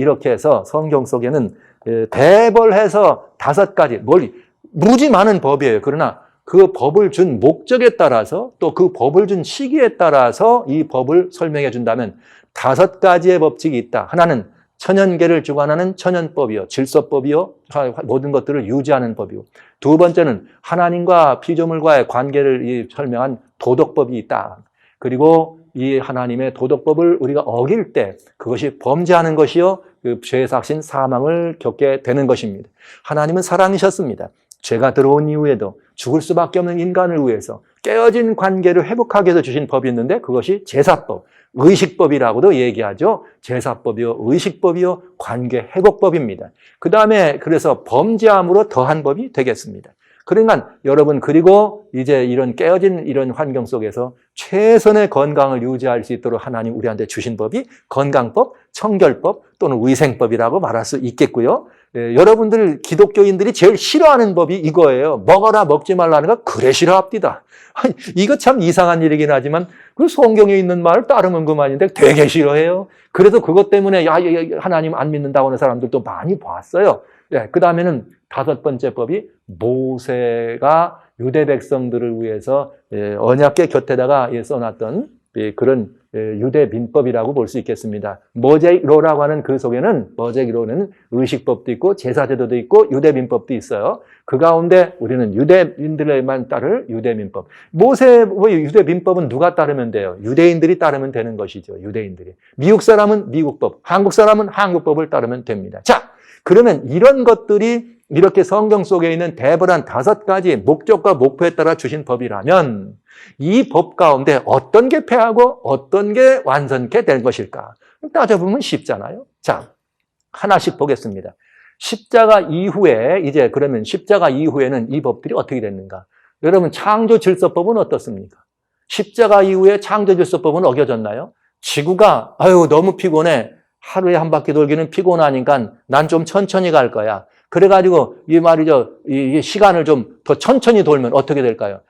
대벌해서 5가지, 무지 많은 법이에요. 그러나 그 법을 준 목적에 따라서 또 그 법을 준 시기에 따라서 이 법을 설명해 준다면 5가지의 법칙이 있다. 하나는 천연계를 주관하는 천연법이요, 질서법이요, 모든 것들을 유지하는 법이요. 2번째는 하나님과 피조물과의 관계를 설명한 도덕법이 있다. 그리고 이 하나님의 도덕법을 우리가 어길 때 그것이 범죄하는 것이요, 그 죄삭신 사망을 겪게 되는 것입니다. 하나님은 사랑이셨습니다. 죄가 들어온 이후에도 죽을 수밖에 없는 인간을 위해서 깨어진 관계를 회복하기 위해서 주신 법이 있는데 그것이 제사법, 의식법이라고도 얘기하죠. 제사법이요, 의식법이요, 관계 회복법입니다. 그 다음에 그래서 범죄함으로 더한 법이 되겠습니다. 그러니까 여러분, 그리고 이제 이런 깨어진 이런 환경 속에서 최선의 건강을 유지할 수 있도록 하나님 우리한테 주신 법이 건강법, 청결법 또는 위생법이라고 말할 수 있겠고요. 여러분들 기독교인들이 제일 싫어하는 법이 이거예요. 먹어라 먹지 말라는 거 그래 싫어합니다. 아니, 이거 참 이상한 일이긴 하지만 그 성경에 있는 말을 따르면 그만인데 되게 싫어해요. 그래서 그것 때문에 하나님 안 믿는다고 하는 사람들도 많이 봤어요. 그 다음에는 5번째 법이 모세가 유대 백성들을 위해서 언약궤 곁에다가 써놨던 그런 유대 민법이라고 볼 수 있겠습니다. 모세기로라고 하는 그 속에는, 모세기로는 의식법도 있고 제사제도도 있고 유대 민법도 있어요. 그 가운데 우리는 유대인들에만 따를 유대 민법. 유대 민법은 누가 따르면 돼요? 유대인들이 따르면 되는 것이죠. 유대인들이. 미국 사람은 미국법, 한국 사람은 한국법을 따르면 됩니다. 자, 그러면 이런 것들이 이렇게 성경 속에 있는 대별한 5가지 목적과 목표에 따라 주신 법이라면 이 법 가운데 어떤 게 폐하고 어떤 게 완전케 될 것일까? 따져보면 쉽잖아요. 자, 하나씩 보겠습니다. 십자가 이후에, 이제 그러면 십자가 이후에는 이 법들이 어떻게 됐는가? 여러분, 창조질서법은 어떻습니까? 십자가 이후에 창조질서법은 어겨졌나요? 지구가 너무 피곤해. 하루에 한 바퀴 돌기는 피곤하니까 난 좀 천천히 갈 거야. 그래가지고 이 시간을 좀 더 천천히 돌면 어떻게 될까요?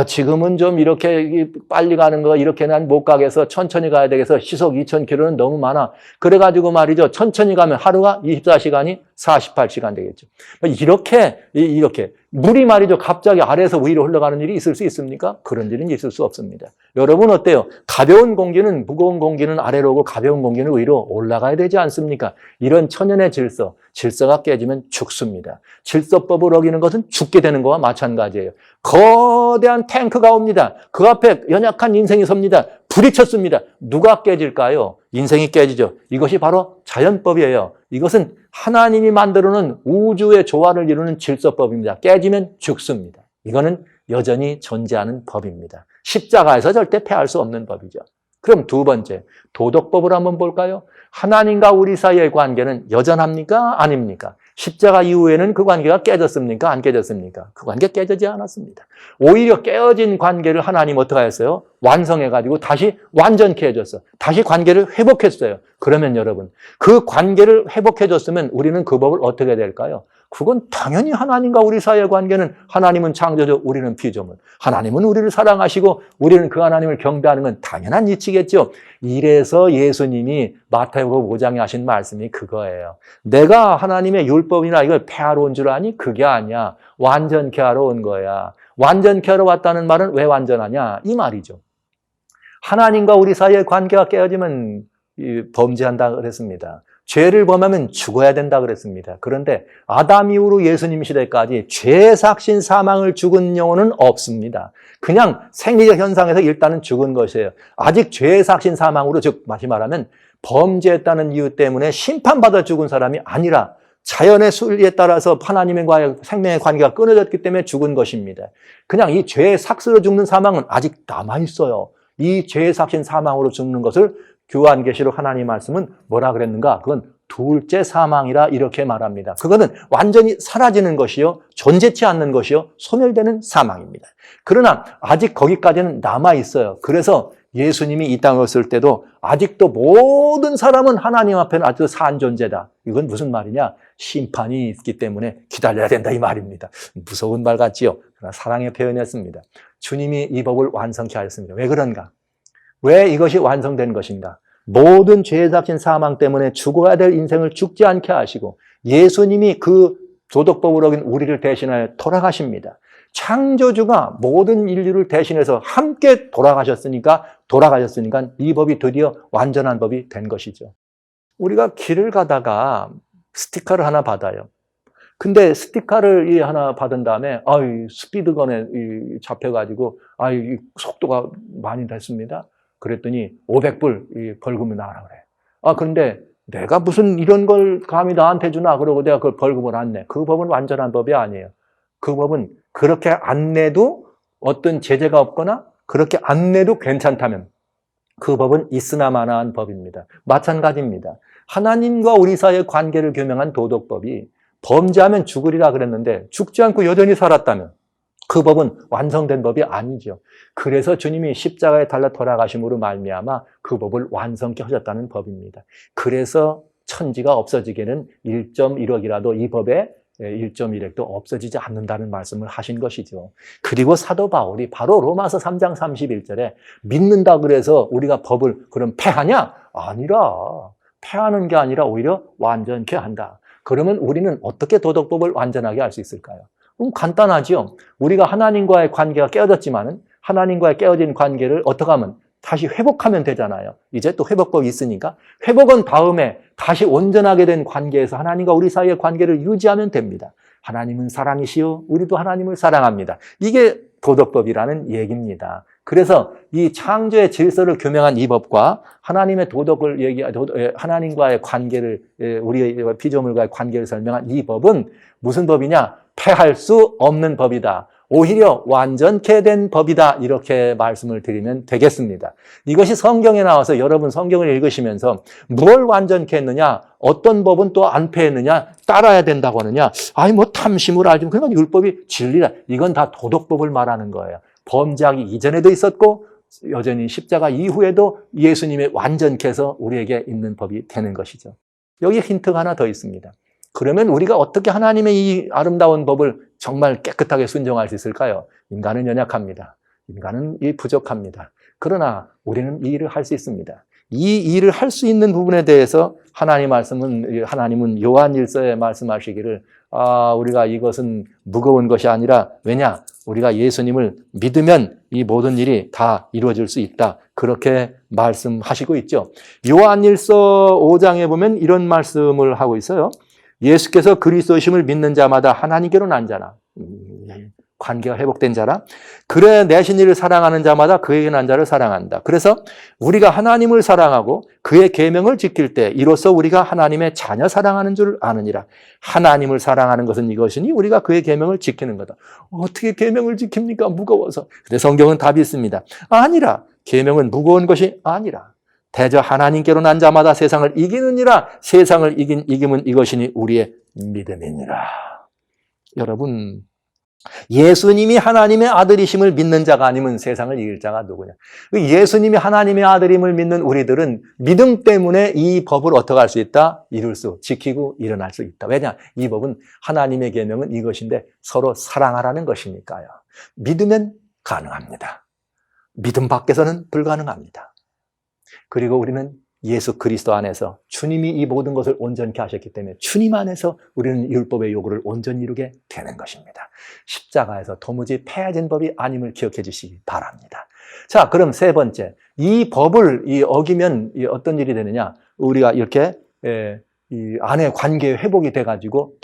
지금은 좀 이렇게 빨리 가는 거 이렇게는 못 가겠어. 천천히 가야 되겠어. 시속 2000km는 너무 많아. 그래가지고 천천히 가면 하루가 24시간이 48시간 되겠죠. 이렇게 물이 갑자기 아래에서 위로 흘러가는 일이 있을 수 있습니까? 그런 일은 있을 수 없습니다. 여러분 어때요? 가벼운 공기는, 무거운 공기는 아래로 오고 가벼운 공기는 위로 올라가야 되지 않습니까? 이런 천연의 질서가 깨지면 죽습니다. 질서법을 어기는 것은 죽게 되는 것과 마찬가지예요. 거대한 탱크가 옵니다. 그 앞에 연약한 인생이 섭니다. 부딪혔습니다. 누가 깨질까요? 인생이 깨지죠. 이것이 바로 자연법이에요. 이것은 하나님이 만들어놓은 우주의 조화를 이루는 질서법입니다. 깨지면 죽습니다. 이거는 여전히 존재하는 법입니다. 십자가에서 절대 패할 수 없는 법이죠. 그럼 2번째, 도덕법을 한번 볼까요? 하나님과 우리 사이의 관계는 여전합니까? 아닙니까? 십자가 이후에는 그 관계가 깨졌습니까? 안 깨졌습니까? 그 관계 깨지지 않았습니다. 오히려 깨어진 관계를 하나님 어떻게 하셨어요? 완성해가지고 다시 완전케 해줬어. 다시 관계를 회복했어요. 그러면 여러분, 그 관계를 회복해줬으면 우리는 그 법을 어떻게 해야 될까요? 그건 당연히 하나님과 우리 사이의 관계는 하나님은 창조주, 우리는 피조물. 하나님은 우리를 사랑하시고 우리는 그 하나님을 경배하는 건 당연한 이치겠죠. 이래서 예수님이 마태복음 5장에 하신 말씀이 그거예요. 내가 하나님의 율법이나 이걸 폐하러 온 줄 아니? 그게 아니야. 완전케 하러 온 거야. 완전케 하러 왔다는 말은 왜 완전하냐? 이 말이죠. 하나님과 우리 사이의 관계가 깨어지면 범죄한다 그랬습니다. 죄를 범하면 죽어야 된다 그랬습니다. 그런데 아담 이후로 예수님 시대까지 죄 삭신 사망을 죽은 영혼은 없습니다. 그냥 생리적 현상에서 일단은 죽은 것이에요. 아직 죄 삭신 사망으로, 즉 다시 말하면 범죄했다는 이유 때문에 심판받아 죽은 사람이 아니라 자연의 순리에 따라서 하나님과의 생명의 관계가 끊어졌기 때문에 죽은 것입니다. 그냥 이 죄에 삭슬어 죽는 사망은 아직 남아있어요. 이 죄에 삭신 사망으로 죽는 것을 요한계시록 하나님 말씀은 뭐라 그랬는가? 그건 둘째 사망이라 이렇게 말합니다. 그거는 완전히 사라지는 것이요, 존재치 않는 것이요, 소멸되는 사망입니다. 그러나 아직 거기까지는 남아있어요. 그래서 예수님이 이 땅에 왔을 때도 아직도 모든 사람은 하나님 앞에는 아주 산 존재다. 이건 무슨 말이냐? 심판이 있기 때문에 기다려야 된다 이 말입니다. 무서운 말 같지요? 그러나 사랑의 표현이었습니다. 주님이 이 법을 완성케 하였습니다. 왜 그런가? 왜 이것이 완성된 것인가? 모든 죄에 닥친 사망 때문에 죽어야 될 인생을 죽지 않게 하시고 예수님이 그 도덕법을 어긴 우리를 대신하여 돌아가십니다. 창조주가 모든 인류를 대신해서 함께 돌아가셨으니까 이 법이 드디어 완전한 법이 된 것이죠. 우리가 길을 가다가 스티커를 하나 받아요. 근데 스티커를 하나 받은 다음에 스피드건에 잡혀가지고 속도가 많이 됐습니다. 그랬더니 500불 벌금을 나가라 그래. 그런데 내가 무슨 이런 걸 감히 나한테 주나 그러고 내가 그걸 벌금을 안 내. 그 법은 완전한 법이 아니에요. 그 법은 그렇게 안 내도 어떤 제재가 없거나 그렇게 안 내도 괜찮다면 그 법은 있으나 마나한 법입니다. 마찬가지입니다. 하나님과 우리 사이의 관계를 규명한 도덕법이 범죄하면 죽으리라 그랬는데 죽지 않고 여전히 살았다면 그 법은 완성된 법이 아니죠. 그래서 주님이 십자가에 달려 돌아가심으로 말미암아 그 법을 완성케 하셨다는 법입니다. 그래서 천지가 없어지게는 1.1억이라도 이 법에 1.1핵도 없어지지 않는다는 말씀을 하신 것이죠. 그리고 사도 바울이 바로 로마서 3장 31절에 믿는다 그래서 우리가 법을 그럼 폐하냐? 아니라 폐하는 게 아니라 오히려 완전케 한다. 그러면 우리는 어떻게 도덕법을 완전하게 할 수 있을까요? 간단하죠. 우리가 하나님과의 관계가 깨어졌지만은 하나님과의 깨어진 관계를 어떻게 하면 다시 회복하면 되잖아요. 이제 또 회복법이 있으니까 회복은 다음에 다시 온전하게 된 관계에서 하나님과 우리 사이의 관계를 유지하면 됩니다. 하나님은 사랑이시요 우리도 하나님을 사랑합니다. 이게 도덕법이라는 얘기입니다. 그래서 이 창조의 질서를 규명한 이 법과 하나님의 하나님과의 관계를 우리의 피조물과의 관계를 설명한 이 법은 무슨 법이냐? 폐할 수 없는 법이다. 오히려 완전케 된 법이다. 이렇게 말씀을 드리면 되겠습니다. 이것이 성경에 나와서 여러분 성경을 읽으시면서 뭘 완전케 했느냐? 어떤 법은 또 안 폐했느냐? 따라야 된다고 하느냐? 뭐 탐심을 알지. 그러니까 율법이 진리다. 이건 다 도덕법을 말하는 거예요. 범죄하기 이전에도 있었고 여전히 십자가 이후에도 예수님의 완전케 해서 우리에게 있는 법이 되는 것이죠. 여기 힌트가 하나 더 있습니다. 그러면 우리가 어떻게 하나님의 이 아름다운 법을 정말 깨끗하게 순종할 수 있을까요? 인간은 연약합니다. 인간은 부족합니다. 그러나 우리는 이 일을 할 수 있습니다. 이 일을 할 수 있는 부분에 대해서 하나님은 요한일서에 말씀하시기를 우리가 이것은 무거운 것이 아니라 왜냐? 우리가 예수님을 믿으면 이 모든 일이 다 이루어질 수 있다. 그렇게 말씀하시고 있죠. 요한일서 5장에 보면 이런 말씀을 하고 있어요. 예수께서 그리스도심을 믿는 자마다 하나님께로 난 자라. 관계가 회복된 자라. 그래 내신 이를 사랑하는 자마다 그에게 난 자를 사랑한다. 그래서 우리가 하나님을 사랑하고 그의 계명을 지킬 때 이로써 우리가 하나님의 자녀 사랑하는 줄 아느니라. 하나님을 사랑하는 것은 이것이니 우리가 그의 계명을 지키는 거다. 어떻게 계명을 지킵니까? 무거워서. 근데 성경은 답이 있습니다. 아니라 계명은 무거운 것이 아니라 대저 하나님께로 난 자마다 세상을 이기느니라. 세상을 이김은 이것이니 우리의 믿음이니라. 여러분, 예수님이 하나님의 아들이심을 믿는 자가 아니면 세상을 이길 자가 누구냐? 예수님이 하나님의 아들임을 믿는 우리들은 믿음 때문에 이 법을 어떻게 할 수 있다? 지키고 일어날 수 있다. 왜냐? 이 법은 하나님의 계명은 이것인데 서로 사랑하라는 것이니까요. 믿으면 가능합니다. 믿음 밖에서는 불가능합니다. 그리고 우리는 예수 그리스도 안에서 주님이 이 모든 것을 온전케 하셨기 때문에 주님 안에서 우리는 율법의 요구를 온전히 이루게 되는 것입니다. 십자가에서 도무지 폐해진 법이 아님을 기억해 주시기 바랍니다. 자, 그럼 세 번째, 이 법을 어기면 어떤 일이 되느냐? 우리가 이렇게 이 안에 관계의 회복이 돼가지고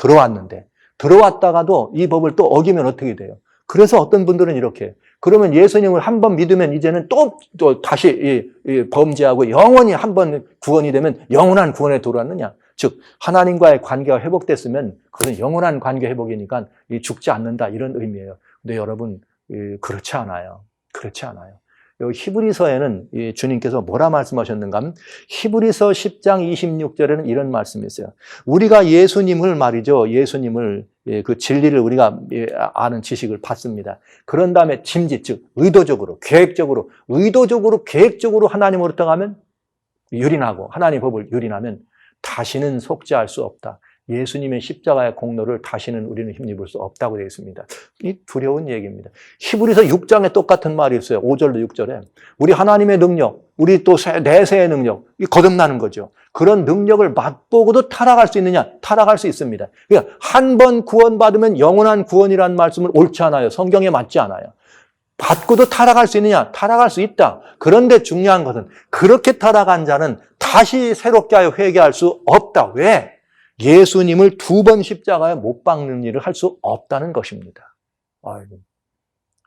들어왔다가도 이 법을 또 어기면 어떻게 돼요? 그래서 어떤 분들은 이렇게 그러면 예수님을 한 번 믿으면 이제는 또 다시 범죄하고 영원히 한 번 구원이 되면 영원한 구원에 들어왔느냐? 즉 하나님과의 관계가 회복됐으면 그것은 영원한 관계 회복이니까 죽지 않는다 이런 의미예요. 근데 여러분 그렇지 않아요. 그렇지 않아요. 여기 히브리서에는 주님께서 뭐라 말씀하셨는가 하면 히브리서 10장 26절에는 이런 말씀이 있어요. 우리가 예수님을 예수님을 그 진리를 우리가 아는 지식을 받습니다. 그런 다음에 즉 의도적으로 계획적으로 하나님으로 떠가면 유린하고 하나님의 법을 유린하면 다시는 속죄할 수 없다. 예수님의 십자가의 공로를 다시는 우리는 힘입을 수 없다고 되어 있습니다. 이 두려운 얘기입니다. 히브리서 6장에 똑같은 말이 있어요. 5절로 6절에. 우리 하나님의 능력, 우리 또 내세의 능력, 이 거듭나는 거죠. 그런 능력을 맛보고도 타락할 수 있느냐? 타락할 수 있습니다. 그러니까 한 번 구원받으면 영원한 구원이라는 말씀은 옳지 않아요. 성경에 맞지 않아요. 받고도 타락할 수 있느냐? 타락할 수 있다. 그런데 중요한 것은 그렇게 타락한 자는 다시 새롭게 하여 회개할 수 없다. 왜? 예수님을 2번 십자가에 못 박는 일을 할 수 없다는 것입니다. 아이고.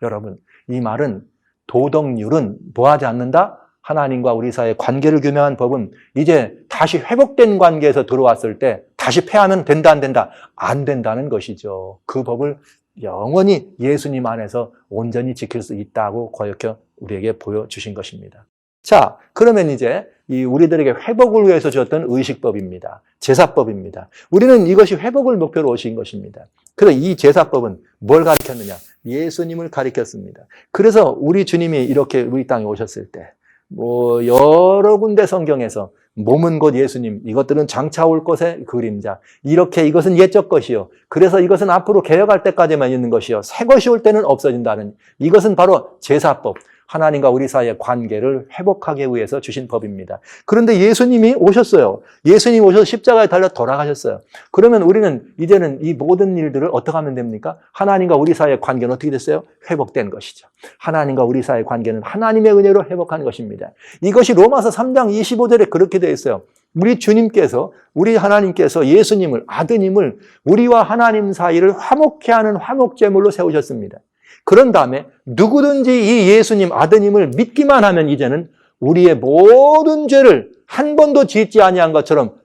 여러분, 이 말은 도덕률은 뭐 하지 않는다? 하나님과 우리 사이의 관계를 규명한 법은 이제 다시 회복된 관계에서 들어왔을 때 다시 패하면 된다, 안 된다? 안 된다는 것이죠. 그 법을 영원히 예수님 안에서 온전히 지킬 수 있다고 거역해 우리에게 보여주신 것입니다. 자, 그러면 이제 이 우리들에게 회복을 위해서 주었던 의식법입니다. 제사법입니다. 우리는 이것이 회복을 목표로 오신 것입니다. 그래서 이 제사법은 뭘 가리켰느냐? 예수님을 가리켰습니다. 그래서 우리 주님이 이렇게 우리 땅에 오셨을 때 여러 군데 성경에서 몸은 곧 예수님, 이것들은 장차 올 것의 그림자, 이렇게 이것은 옛적 것이요, 그래서 이것은 앞으로 개혁할 때까지만 있는 것이요, 새 것이 올 때는 없어진다는, 이것은 바로 제사법, 하나님과 우리 사이의 관계를 회복하기 위해서 주신 법입니다. 그런데 예수님이 오셨어요. 예수님이 오셔서 십자가에 달려 돌아가셨어요. 그러면 우리는 이제는 이 모든 일들을 어떻게 하면 됩니까? 하나님과 우리 사이의 관계는 어떻게 됐어요? 회복된 것이죠. 하나님과 우리 사이의 관계는 하나님의 은혜로 회복한 것입니다. 이것이 로마서 3장 25절에 그렇게 되어 있어요. 우리 주님께서, 우리 하나님께서 예수님을, 아드님을 우리와 하나님 사이를 화목케 하는 화목제물로 세우셨습니다. 그런 다음에 누구든지 이 예수님 아드님을 믿기만 하면 이제는 우리의 모든 죄를 한 번도 짓지 아니한 것처럼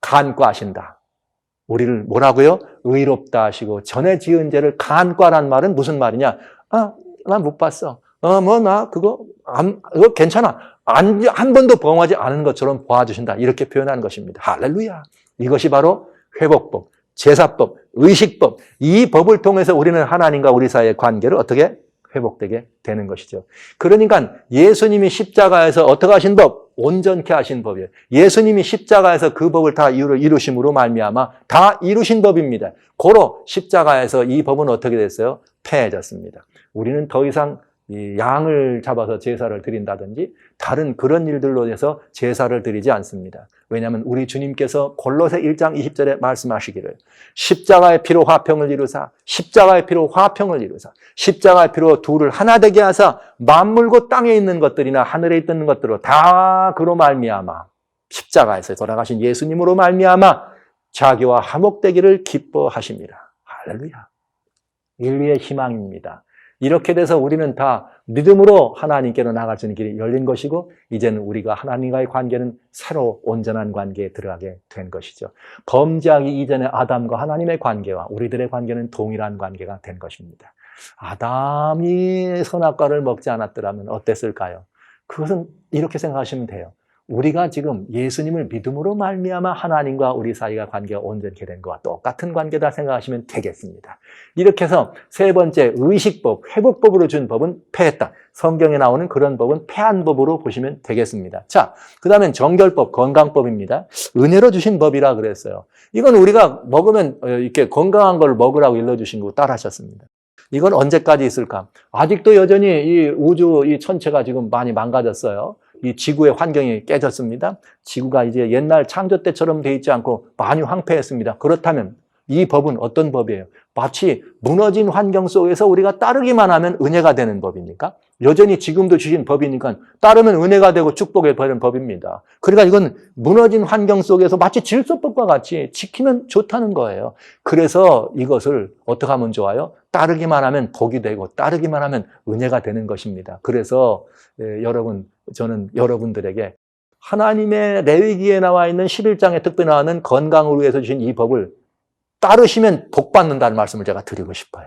간과하신다. 우리를 뭐라고요? 의롭다 하시고 전에 지은 죄를 간과란 말은 무슨 말이냐? 나 못 봤어. 그거 괜찮아. 한 번도 범하지 않은 것처럼 보아주신다. 이렇게 표현하는 것입니다. 할렐루야. 이것이 바로 회복법, 제사법, 의식법, 이 법을 통해서 우리는 하나님과 우리 사이의 관계를 어떻게 회복되게 되는 것이죠. 그러니까 예수님이 십자가에서 어떻게 하신 법? 온전케 하신 법이에요. 예수님이 십자가에서 그 법을 다 이루심으로 말미암아 다 이루신 법입니다. 고로 십자가에서 이 법은 어떻게 됐어요? 폐해졌습니다. 우리는 더 이상 이 양을 잡아서 제사를 드린다든지 다른 그런 일들로 해서 제사를 드리지 않습니다. 왜냐하면 우리 주님께서 골로새 1장 20절에 말씀하시기를 십자가의 피로 화평을 이루사 십자가의 피로 화평을 이루사 십자가의 피로 둘을 하나 되게 하사 만물고 땅에 있는 것들이나 하늘에 있는 것들로 다 그로 말미암아 십자가에서 돌아가신 예수님으로 말미암아 자기와 화목되기를 기뻐하십니다. 할렐루야. 인류의 희망입니다. 이렇게 돼서 우리는 다 믿음으로 하나님께로 나갈 수 있는 길이 열린 것이고 이제는 우리가 하나님과의 관계는 새로 온전한 관계에 들어가게 된 것이죠. 범죄하기 이전의 아담과 하나님의 관계와 우리들의 관계는 동일한 관계가 된 것입니다. 아담이 선악과를 먹지 않았더라면 어땠을까요? 그것은 이렇게 생각하시면 돼요. 우리가 지금 예수님을 믿음으로 말미암아 하나님과 우리 사이가 관계가 온전케 된 것과 똑같은 관계다 생각하시면 되겠습니다. 이렇게 해서 세 번째 의식법, 회복법으로 준 법은 폐했다. 성경에 나오는 그런 법은 폐한 법으로 보시면 되겠습니다. 자, 그 다음엔 정결법, 건강법입니다. 은혜로 주신 법이라 그랬어요. 이건 우리가 먹으면 이렇게 건강한 걸 먹으라고 일러주신 거 따라하셨습니다. 이건 언제까지 있을까? 아직도 여전히 이 우주, 이 천체가 지금 많이 망가졌어요. 이 지구의 환경이 깨졌습니다. 지구가 이제 옛날 창조 때처럼 돼 있지 않고 많이 황폐했습니다. 그렇다면 이 법은 어떤 법이에요? 마치 무너진 환경 속에서 우리가 따르기만 하면 은혜가 되는 법입니까? 여전히 지금도 주신 법이니까 따르면 은혜가 되고 축복이 되는 법입니다. 그러니까 이건 무너진 환경 속에서 마치 질서법과 같이 지키면 좋다는 거예요. 그래서 이것을 어떻게 하면 좋아요? 따르기만 하면 복이 되고 따르기만 하면 은혜가 되는 것입니다. 그래서 저는 여러분들에게 하나님의 레위기에 나와 있는 11장에 특별히 나오는 건강을 위해서 주신 이 법을 따르시면 복 받는다는 말씀을 제가 드리고 싶어요.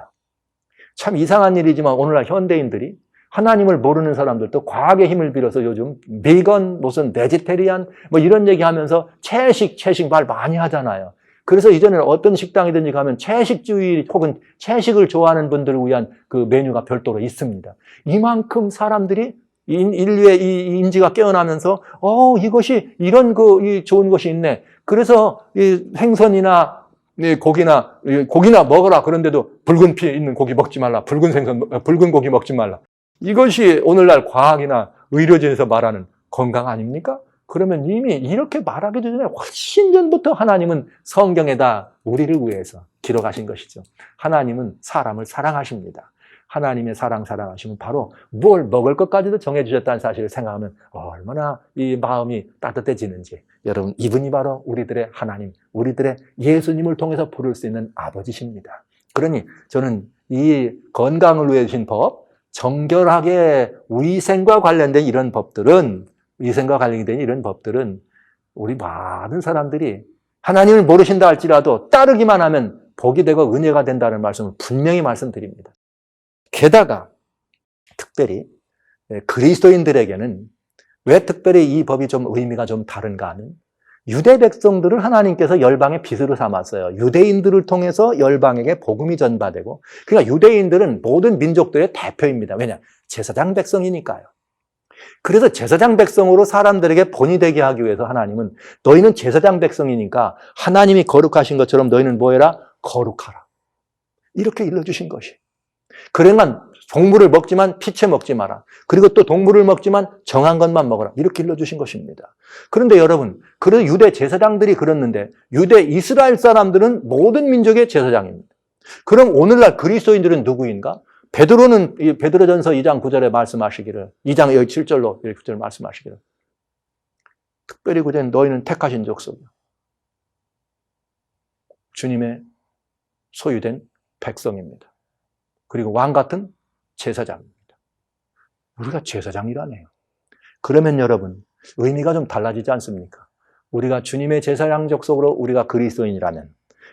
참 이상한 일이지만 오늘날 현대인들이 하나님을 모르는 사람들도 과학의 힘을 빌어서 요즘 비건, 무슨 베지테리안 뭐 이런 얘기하면서 채식 말 많이 하잖아요. 그래서 이제는 어떤 식당이든지 가면 채식주의 혹은 채식을 좋아하는 분들을 위한 그 메뉴가 별도로 있습니다. 이만큼 사람들이 인류의 이 인지가 깨어나면서 이것이 이런 이 좋은 것이 있네. 그래서 이 생선이나 고기나 먹어라. 그런데도 붉은 피 있는 고기 먹지 말라. 붉은 고기 먹지 말라. 이것이 오늘날 과학이나 의료진에서 말하는 건강 아닙니까? 그러면 이미 이렇게 말하기 전에 훨씬 전부터 하나님은 성경에다 우리를 위해서 기록하신 것이죠. 하나님은 사람을 사랑하십니다. 하나님의 사랑하시면 바로 뭘 먹을 것까지도 정해주셨다는 사실을 생각하면 얼마나 이 마음이 따뜻해지는지. 여러분, 이분이 바로 우리들의 하나님, 우리들의 예수님을 통해서 부를 수 있는 아버지십니다. 그러니 저는 이 건강을 위해 주신 법, 정결하게 위생과 관련된 이런 법들은, 위생과 관련된 이런 법들은 우리 많은 사람들이 하나님을 모르신다 할지라도 따르기만 하면 복이 되고 은혜가 된다는 말씀을 분명히 말씀드립니다. 게다가 특별히 그리스도인들에게는 왜 특별히 이 법이 좀 의미가 좀 다른가 하면, 유대 백성들을 하나님께서 열방의 빚으로 삼았어요. 유대인들을 통해서 열방에게 복음이 전파되고, 그러니까 유대인들은 모든 민족들의 대표입니다. 왜냐? 제사장 백성이니까요. 그래서 제사장 백성으로 사람들에게 본이 되게 하기 위해서 하나님은 너희는 제사장 백성이니까 하나님이 거룩하신 것처럼 너희는 뭐해라? 거룩하라. 이렇게 일러주신 것이. 그러니까 동물을 먹지만 피채 먹지 마라. 그리고 또 동물을 먹지만 정한 것만 먹어라. 이렇게 일러주신 것입니다. 그런데 여러분, 그런 유대 제사장들이 그랬는데 유대 이스라엘 사람들은 모든 민족의 제사장입니다. 그럼 오늘날 그리스도인들은 누구인가? 베드로는 베드로전서 2장 9절에 말씀하시기를, 2장 7절로 9절 말씀하시기를, 특별히 그된 너희는 택하신 족속이요, 주님의 소유된 백성입니다. 그리고 왕 같은 제사장입니다. 우리가 제사장이라네요. 그러면 여러분, 의미가 좀 달라지지 않습니까? 우리가 주님의 제사장 족속으로 우리가 그리스도인이라면,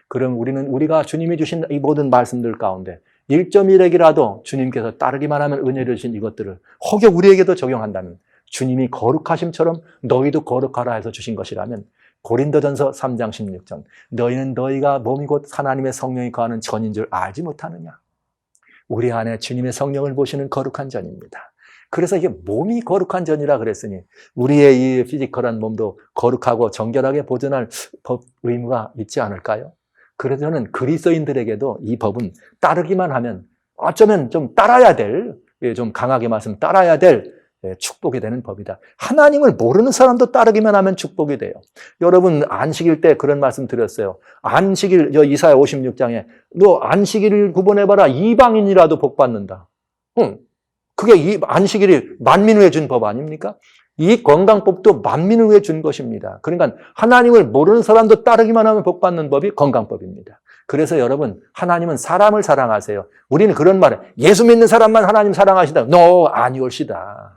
그럼 우리가 주님이 주신 이 모든 말씀들 가운데 1.1핵이라도 주님께서 따르기만 하면 은혜를 주신 이것들을 혹여 우리에게도 적용한다면, 주님이 거룩하심처럼 너희도 거룩하라 해서 주신 것이라면, 고린도전서 3장 16절, 너희는 너희가 몸이 곧 하나님의 성령이 거하는 전인 줄 알지 못하느냐? 우리 안에 주님의 성령을 보시는 거룩한 전입니다. 그래서 이게 몸이 거룩한 전이라 그랬으니 우리의 이 피지컬한 몸도 거룩하고 정결하게 보존할 법 의무가 있지 않을까요? 그래서 저는 그리스도인들에게도 이 법은 따르기만 하면 어쩌면 좀 따라야 될, 좀 강하게 말씀 따라야 될 축복이 되는 법이다. 하나님을 모르는 사람도 따르기만 하면 축복이 돼요. 여러분 안식일 때 그런 말씀 드렸어요. 안식일, 이사야 56장에 너 안식일을 구분해봐라. 이방인이라도 복 받는다. 그게 이 안식일이 만민을 위해 준 법 아닙니까? 이 건강법도 만민을 위해 준 것입니다. 그러니까 하나님을 모르는 사람도 따르기만 하면 복 받는 법이 건강법입니다. 그래서 여러분, 하나님은 사람을 사랑하세요. 우리는 그런 말에 예수 믿는 사람만 하나님 사랑하시다. 아니올시다.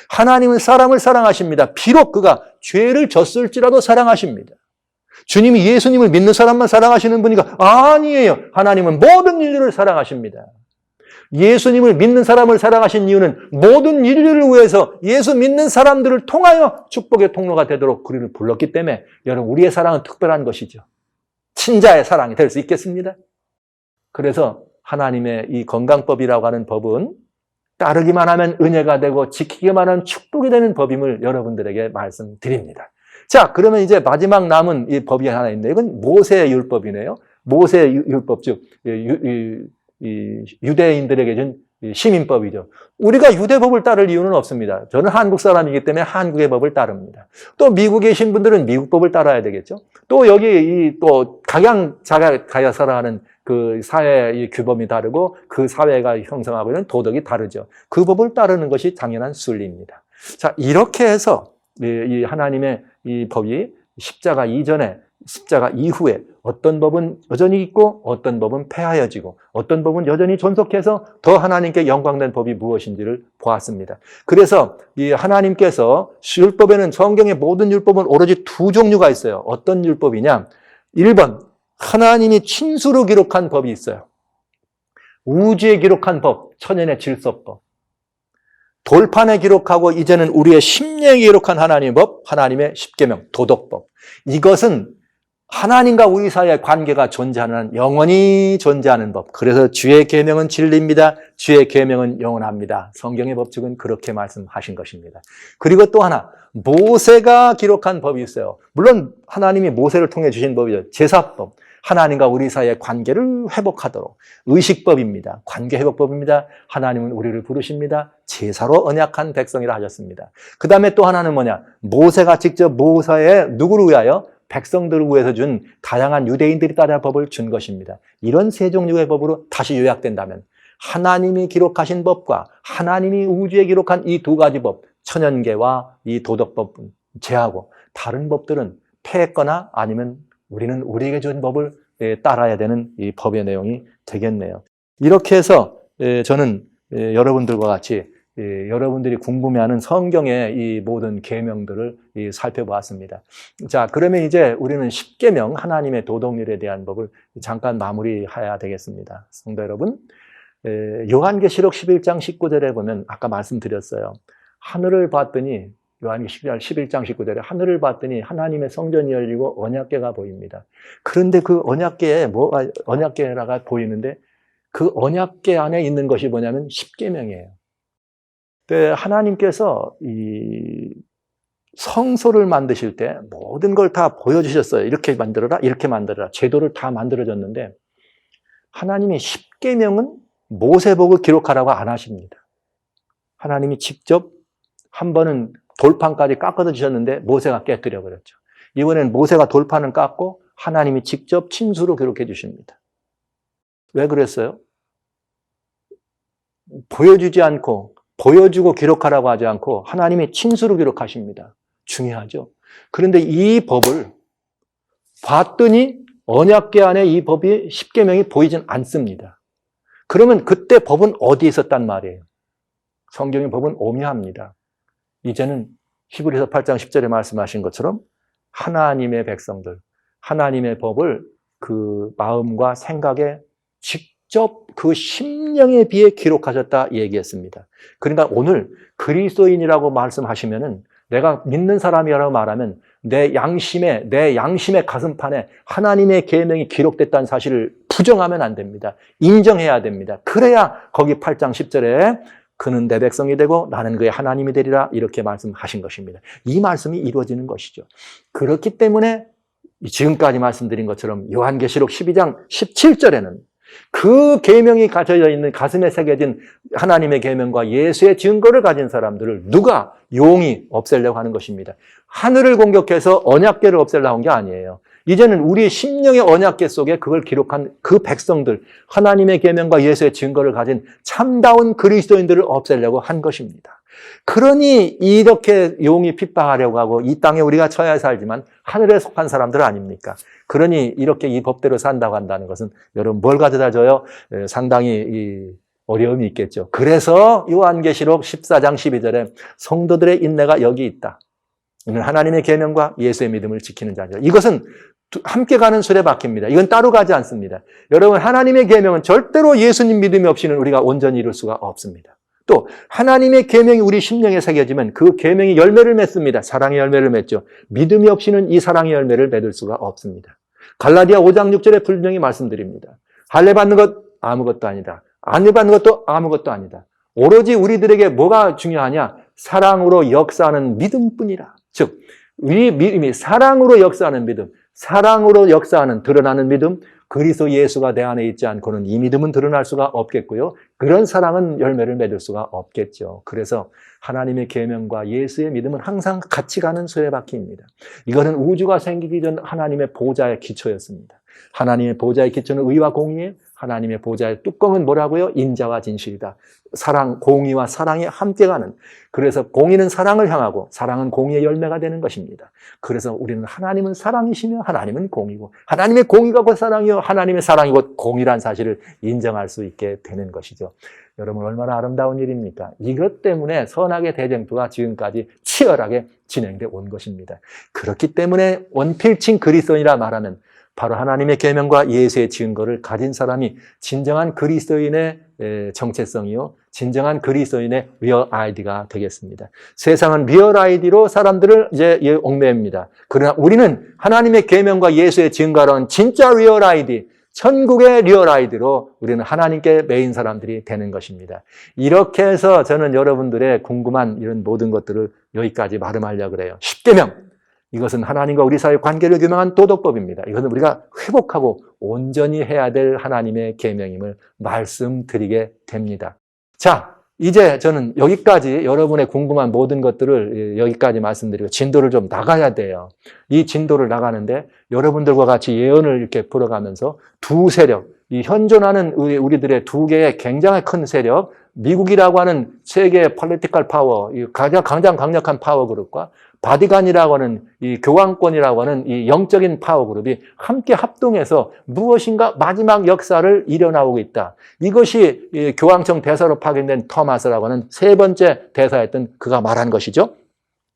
하나님은 사람을 사랑하십니다. 비록 그가 죄를 졌을지라도 사랑하십니다. 주님이 예수님을 믿는 사람만 사랑하시는 분이가 아니에요. 하나님은 모든 인류를 사랑하십니다. 예수님을 믿는 사람을 사랑하신 이유는 모든 인류를 위해서 예수 믿는 사람들을 통하여 축복의 통로가 되도록 우리를 불렀기 때문에 여러분, 우리의 사랑은 특별한 것이죠. 친자의 사랑이 될 수 있겠습니다. 그래서 하나님의 이 건강법이라고 하는 법은 따르기만 하면 은혜가 되고 지키기만 하면 축복이 되는 법임을 여러분들에게 말씀드립니다. 자, 그러면 이제 마지막 남은 이 법이 하나 있네요. 이건 모세의 율법이네요. 모세의 율법, 즉 유대인들에게 준 시민법이죠. 우리가 유대법을 따를 이유는 없습니다. 저는 한국 사람이기 때문에 한국의 법을 따릅니다. 또 미국에 계신 분들은 미국 법을 따라야 되겠죠. 또 여기 또 각양 살아가는 그 사회의 규범이 다르고 그 사회가 형성하고 있는 도덕이 다르죠. 그 법을 따르는 것이 당연한 순리입니다. 자, 이렇게 해서 이 하나님의 이 법이 십자가 이전에, 십자가 이후에 어떤 법은 여전히 있고 어떤 법은 폐하여지고 어떤 법은 여전히 존속해서 더 하나님께 영광된 법이 무엇인지를 보았습니다. 그래서 이 하나님께서 율법에는, 성경의 모든 율법은 오로지 두 종류가 있어요. 어떤 율법이냐? 1번, 하나님이 친수로 기록한 법이 있어요. 우주에 기록한 법, 천연의 질서법. 돌판에 기록하고 이제는 우리의 심령에 기록한 하나님의 법, 하나님의 십계명, 도덕법. 이것은 하나님과 우리 사이의 관계가 존재하는, 영원히 존재하는 법. 그래서 주의 계명은 진리입니다. 주의 계명은 영원합니다. 성경의 법칙은 그렇게 말씀하신 것입니다. 그리고 또 하나, 모세가 기록한 법이 있어요. 물론 하나님이 모세를 통해 주신 법이죠. 제사법. 하나님과 우리 사이의 관계를 회복하도록. 의식법입니다. 관계회복법입니다. 하나님은 우리를 부르십니다. 제사로 언약한 백성이라 하셨습니다. 그 다음에 또 하나는 뭐냐? 모세가 직접 모세의 누구를 위하여? 백성들을 위해서 준 다양한 유대인들이 따라 법을 준 것입니다. 이런 세 종류의 법으로 다시 요약된다면 하나님이 기록하신 법과 하나님이 우주에 기록한 이 두 가지 법, 천연계와 이 도덕법은 제하고 다른 법들은 폐했거나 아니면 우리는 우리에게 준 법을 따라야 되는 이 법의 내용이 되겠네요. 이렇게 해서 저는 여러분들과 같이 여러분들이 궁금해하는 성경의 이 모든 계명들을 살펴보았습니다. 자, 그러면 이제 우리는 십계명, 하나님의 도덕률에 대한 법을 잠깐 마무리해야 되겠습니다. 성도 여러분, 요한계시록 11장 19절에 보면 아까 말씀드렸어요. 하늘을 봤더니 요한계시록 11장 19절에 하늘을 봤더니 하나님의 성전이 열리고 언약궤가 보입니다. 그런데 그 언약궤에 언약궤가 보이는데 그 언약궤 안에 있는 것이 뭐냐면 십계명이에요. 하나님께서 이 성소를 만드실 때 모든 걸 다 보여주셨어요. 이렇게 만들어라, 이렇게 만들어라. 제도를 다 만들어줬는데 하나님의 십계명은 모세복을 기록하라고 안 하십니다. 하나님이 직접 한 번은 돌판까지 깎아서 주셨는데 모세가 깨뜨려 버렸죠. 이번엔 모세가 돌판을 깎고 하나님이 직접 친수로 기록해 주십니다. 왜 그랬어요? 보여주지 않고 보여주고 기록하라고 하지 않고 하나님이 친수로 기록하십니다. 중요하죠. 그런데 이 법을 봤더니 언약궤 안에 이 법이 십계명이 보이진 않습니다. 그러면 그때 법은 어디에 있었단 말이에요? 성경의 법은 오묘합니다. 이제는 히브리서 8장 10절에 말씀하신 것처럼 하나님의 백성들, 하나님의 법을 그 마음과 생각에 직접 그 심령에 비해 기록하셨다 얘기했습니다. 그러니까 오늘 그리스도인이라고 말씀하시면은 내가 믿는 사람이라고 말하면 내 양심의 가슴판에 하나님의 계명이 기록됐다는 사실을 부정하면 안 됩니다. 인정해야 됩니다. 그래야 거기 8장 10절에 그는 내 백성이 되고 나는 그의 하나님이 되리라 이렇게 말씀하신 것입니다. 이 말씀이 이루어지는 것이죠. 그렇기 때문에 지금까지 말씀드린 것처럼 요한계시록 12장 17절에는 그 계명이 가져져 있는 가슴에 새겨진 하나님의 계명과 예수의 증거를 가진 사람들을 누가 용이 없애려고 하는 것입니다. 하늘을 공격해서 언약궤를 없애려고 한 게 아니에요. 이제는 우리의 심령의 언약궤 속에 그걸 기록한 그 백성들, 하나님의 계명과 예수의 증거를 가진 참다운 그리스도인들을 없애려고 한 것입니다. 그러니 이렇게 용이 핍박하려고 하고 이 땅에 우리가 처해 살지만 하늘에 속한 사람들 아닙니까? 그러니 이렇게 이 법대로 산다고 한다는 것은 여러분 뭘 가져다 줘요? 상당히 어려움이 있겠죠. 그래서 요한계시록 14장 12절에 성도들의 인내가 여기 있다. 이는 하나님의 계명과 예수의 믿음을 지키는 자죠. 이것은 함께 가는 수레바퀴입니다. 이건 따로 가지 않습니다. 여러분 하나님의 계명은 절대로 예수님 믿음이 없이는 우리가 온전히 이룰 수가 없습니다. 또 하나님의 계명이 우리 심령에 새겨지면 그 계명이 열매를 맺습니다. 사랑의 열매를 맺죠. 믿음이 없이는 이 사랑의 열매를 맺을 수가 없습니다. 갈라디아 5장 6절에 분명히 말씀드립니다. 할례 받는 것 아무것도 아니다. 안내 받는 것도 아무것도 아니다. 오로지 우리들에게 뭐가 중요하냐? 사랑으로 역사하는 믿음뿐이라. 즉 우리 믿음이 사랑으로 역사하는 믿음, 사랑으로 역사하는 드러나는 믿음, 그리스도 예수가 내 안에 있지 않고는 이 믿음은 드러날 수가 없겠고요. 그런 사랑은 열매를 맺을 수가 없겠죠. 그래서 하나님의 계명과 예수의 믿음은 항상 같이 가는 수레바퀴입니다. 이거는 우주가 생기기 전 하나님의 보좌의 기초였습니다. 하나님의 보좌의 기초는 의와 공의에, 하나님의 보좌의 뚜껑은 뭐라고요? 인자와 진실이다. 사랑, 공의와 사랑이 함께 가는. 그래서 공의는 사랑을 향하고 사랑은 공의의 열매가 되는 것입니다. 그래서 우리는 하나님은 사랑이시며 하나님은 공의고 하나님의 공의가 곧 사랑이요 하나님의 사랑이 곧 공의란 사실을 인정할 수 있게 되는 것이죠. 여러분 얼마나 아름다운 일입니까? 이것 때문에 선악의 대쟁투가 지금까지 치열하게 진행돼 온 것입니다. 그렇기 때문에 원필칭 그리스도인이라 말하면 바로 하나님의 계명과 예수의 증거를 가진 사람이 진정한 그리스도인의 정체성이요, 진정한 그리스도인의 리얼 아이디가 되겠습니다. 세상은 리얼 아이디로 사람들을 이제 얽매입니다. 그러나 우리는 하나님의 계명과 예수의 증거로는 진짜 리얼 아이디, 천국의 리얼 아이디로 우리는 하나님께 매인 사람들이 되는 것입니다. 이렇게 해서 저는 여러분들의 궁금한 이런 모든 것들을 여기까지 말음하려고 그래요. 십계명. 이것은 하나님과 우리 사이의 관계를 규명한 도덕법입니다. 이것은 우리가 회복하고 온전히 해야 될 하나님의 계명임을 말씀드리게 됩니다. 자, 이제 저는 여기까지 여러분의 궁금한 모든 것들을 여기까지 말씀드리고 진도를 좀 나가야 돼요. 이 진도를 나가는데 여러분들과 같이 예언을 이렇게 풀어가면서 두 세력, 이 현존하는 우리들의 두 개의 굉장히 큰 세력, 미국이라고 하는 세계의 폴리티컬 파워, 가장 강력한 파워 그룹과 바티칸이라고 하는 이 교황권이라고 하는 이 영적인 파워 그룹이 함께 합동해서 무엇인가 마지막 역사를 이뤄나오고 있다. 이것이 이 교황청 대사로 파견된 토마스라고 하는 세 번째 대사였던 그가 말한 것이죠.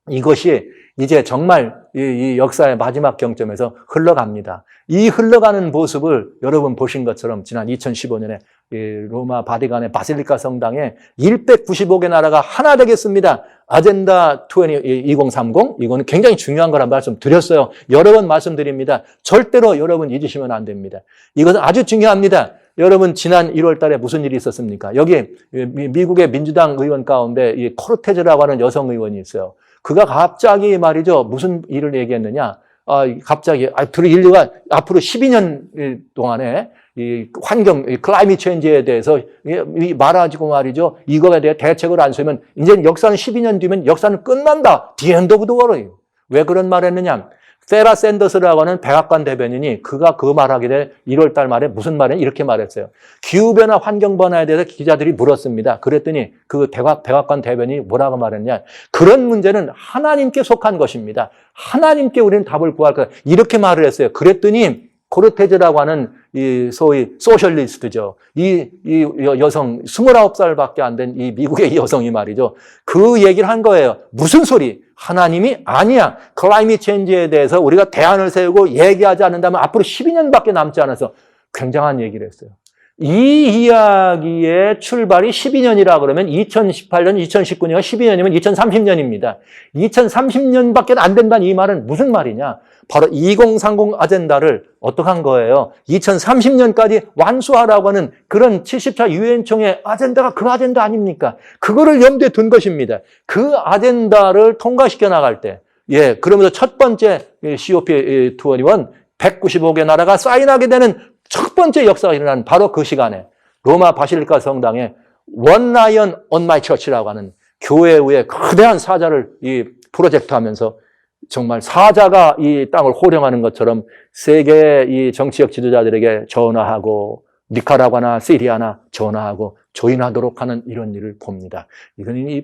이것이 이제 정말 이 역사의 마지막 경점에서 흘러갑니다. 이 흘러가는 모습을 여러분 보신 것처럼 지난 2015년에 로마 바티칸의 바실리카 성당에 195개 나라가 하나 되겠습니다. 아젠다 2030, 이거는 굉장히 중요한 거란 말씀 드렸어요. 여러 번 말씀드립니다. 절대로 여러분 잊으시면 안 됩니다. 이것은 아주 중요합니다. 여러분 지난 1월 달에 무슨 일이 있었습니까? 여기 미국의 민주당 의원 가운데 이 코르테즈라고 하는 여성 의원이 있어요. 그가 갑자기 말이죠. 무슨 일을 얘기했느냐? 갑자기 인류가 앞으로 12년 동안에 이 환경, 클라이밋 체인지에 대해서 말하지고 말이죠. 이거에 대해 대책을 안 세우면 이제 역사는 12년 뒤면 역사는 끝난다. The end of the world. 왜 그런 말을 했느냐? 세라 샌더스라고 하는 백악관 대변인이 그가 그 말하기 전에 1월 달 말에 무슨 말이냐 이렇게 말했어요. 기후변화, 환경변화에 대해서 기자들이 물었습니다. 그랬더니 그 백악관 대변인이 뭐라고 말했냐. 그런 문제는 하나님께 속한 것입니다. 하나님께 우리는 답을 구할 거다. 이렇게 말을 했어요. 그랬더니 코르테즈라고 하는 이 소위 소셜리스트죠. 이 여성 29살밖에 안 된 이 미국의 여성이 말이죠. 그 얘기를 한 거예요. 무슨 소리? 하나님이 아니야. 클라이밋 체인지에 대해서 우리가 대안을 세우고 얘기하지 않는다면 앞으로 12년밖에 남지 않아서 굉장한 얘기를 했어요. 이 이야기의 출발이 12년이라 그러면 2018년, 2019년이 12년이면 2030년입니다. 2030년밖에 안 된다는 이 말은 무슨 말이냐? 바로 2030 아젠다를 어떻게 한 거예요? 2030년까지 완수하라고 하는 그런 70차 유엔총회 아젠다가 그 아젠다 아닙니까? 그거를 염두에 둔 것입니다. 그 아젠다를 통과시켜 나갈 때, 그러면서 첫 번째 COP21 195개 나라가 사인하게 되는 첫 번째 역사가 일어나는 바로 그 시간에 로마 바실리카 성당에 One Lion on My Church라고 하는 교회 위에 거대한 사자를 프로젝트하면서 정말 사자가 이 땅을 호령하는 것처럼 세계의 이 정치적 지도자들에게 전화하고 니카라과나 시리아나 전화하고 조인하도록 하는 이런 일을 봅니다. 이거는 이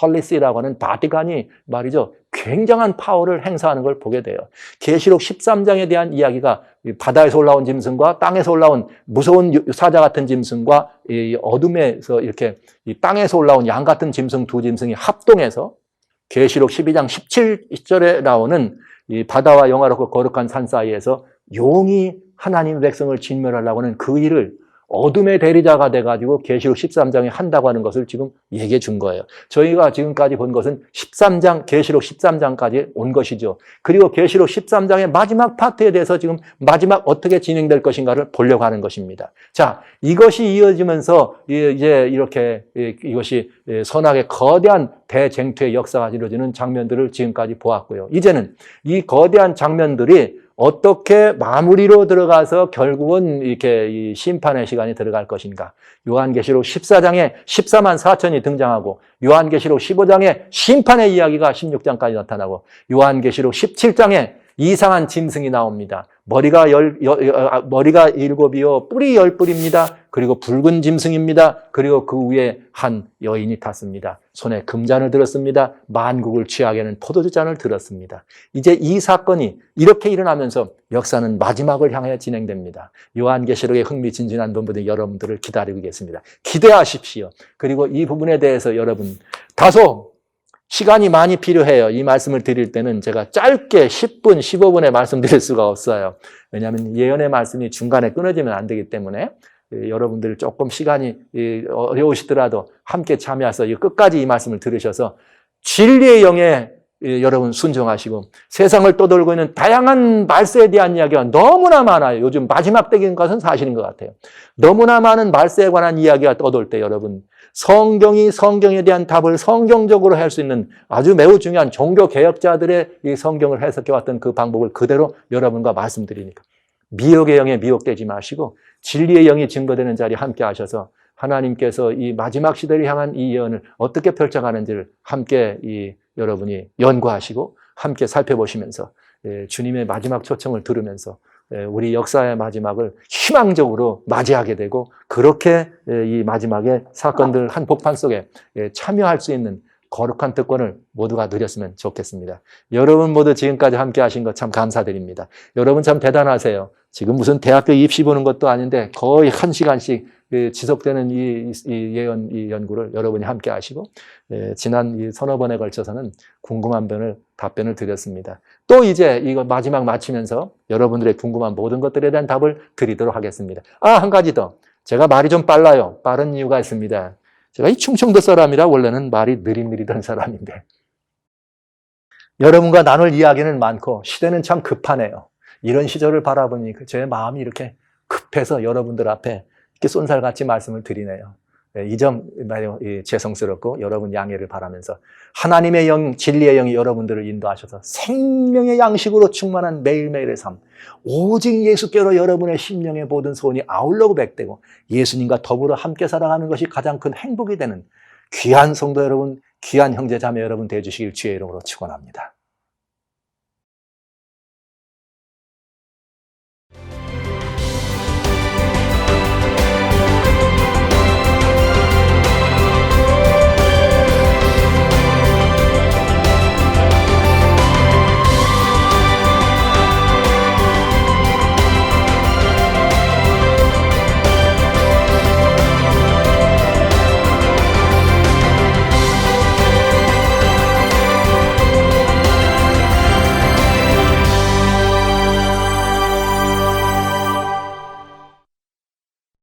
헐리시라고 하는 바티칸이 말이죠. 굉장한 파워를 행사하는 걸 보게 돼요. 계시록 13장에 대한 이야기가 바다에서 올라온 짐승과 땅에서 올라온 무서운 사자 같은 짐승과 이 어둠에서 이렇게 이 땅에서 올라온 양 같은 짐승 두 짐승이 합동해서 계시록 12장 17절에 나오는 이 바다와 영화롭고 거룩한 산 사이에서 용이 하나님 백성을 진멸하려고 하는 그 일을 어둠의 대리자가 돼가지고 계시록 13장에 한다고 하는 것을 지금 얘기해 준 거예요. 저희가 지금까지 본 것은 13장, 계시록 13장까지 온 것이죠. 그리고 계시록 13장의 마지막 파트에 대해서 지금 마지막 어떻게 진행될 것인가를 보려고 하는 것입니다. 자, 이것이 이어지면서 이제 이렇게 이것이 선악의 거대한 대쟁투의 역사가 이루어지는 장면들을 지금까지 보았고요. 이제는 이 거대한 장면들이 어떻게 마무리로 들어가서 결국은 이렇게 이 심판의 시간이 들어갈 것인가. 요한계시록 14장에 14만 4천이 등장하고 요한계시록 15장에 심판의 이야기가 16장까지 나타나고 요한계시록 17장에 이상한 짐승이 나옵니다. 머리가 7이요 뿔이 10뿔입니다. 그리고 붉은 짐승입니다. 그리고 그 위에 한 여인이 탔습니다. 손에 금잔을 들었습니다. 만국을 취하게 하는 포도주잔을 들었습니다. 이제 이 사건이 이렇게 일어나면서 역사는 마지막을 향해 진행됩니다. 요한계시록의 흥미진진한 부분들이 여러분들을 기다리고 계십니다. 기대하십시오. 그리고 이 부분에 대해서 여러분 다소 시간이 많이 필요해요. 이 말씀을 드릴 때는 제가 짧게 10분, 15분에 말씀드릴 수가 없어요. 왜냐하면 예언의 말씀이 중간에 끊어지면 안 되기 때문에 여러분들 조금 시간이 어려우시더라도 함께 참여해서 끝까지 이 말씀을 들으셔서 진리의 영에 여러분 순종하시고 세상을 떠돌고 있는 다양한 말세에 대한 이야기가 너무나 많아요. 요즘 마지막 때인 것은 사실인 것 같아요. 너무나 많은 말세에 관한 이야기가 떠돌 때 여러분 성경이 성경에 대한 답을 성경적으로 할 수 있는 아주 매우 중요한 종교 개혁자들의 이 성경을 해석해왔던 그 방법을 그대로 여러분과 말씀드리니까 미혹의 영에 미혹되지 마시고 진리의 영이 증거되는 자리에 함께 하셔서 하나님께서 이 마지막 시대를 향한 이 예언을 어떻게 펼쳐가는지를 함께 여러분이 연구하시고 함께 살펴보시면서 주님의 마지막 초청을 들으면서 우리 역사의 마지막을 희망적으로 맞이하게 되고 그렇게 이 마지막의 사건들 한복판 속에 참여할 수 있는 거룩한 특권을 모두가 누렸으면 좋겠습니다. 여러분 모두 지금까지 함께 하신 것 참 감사드립니다. 여러분 참 대단하세요. 지금 무슨 대학교 입시 보는 것도 아닌데 거의 1시간씩 지속되는 이 연구를 여러분이 함께 하시고 지난 이 서너 번에 걸쳐서는 궁금한 답변을 드렸습니다. 또 이제 이거 마지막 마치면서 여러분들의 궁금한 모든 것들에 대한 답을 드리도록 하겠습니다. 한 가지 더. 제가 말이 좀 빨라요. 빠른 이유가 있습니다. 제가 이 충청도 사람이라 원래는 말이 느릿느릿한 사람인데 여러분과 나눌 이야기는 많고 시대는 참 급하네요. 이런 시절을 바라보니 제 마음이 이렇게 급해서 여러분들 앞에 이렇게 쏜살같이 말씀을 드리네요. 이 점 죄송스럽고 여러분 양해를 바라면서 하나님의 영, 진리의 영이 여러분들을 인도하셔서 생명의 양식으로 충만한 매일매일의 삶, 오직 예수께로 여러분의 심령의 모든 소원이 아울러 고백되고 예수님과 더불어 함께 살아가는 것이 가장 큰 행복이 되는 귀한 성도 여러분, 귀한 형제 자매 여러분 되어주시길 주의 이름으로 축원합니다.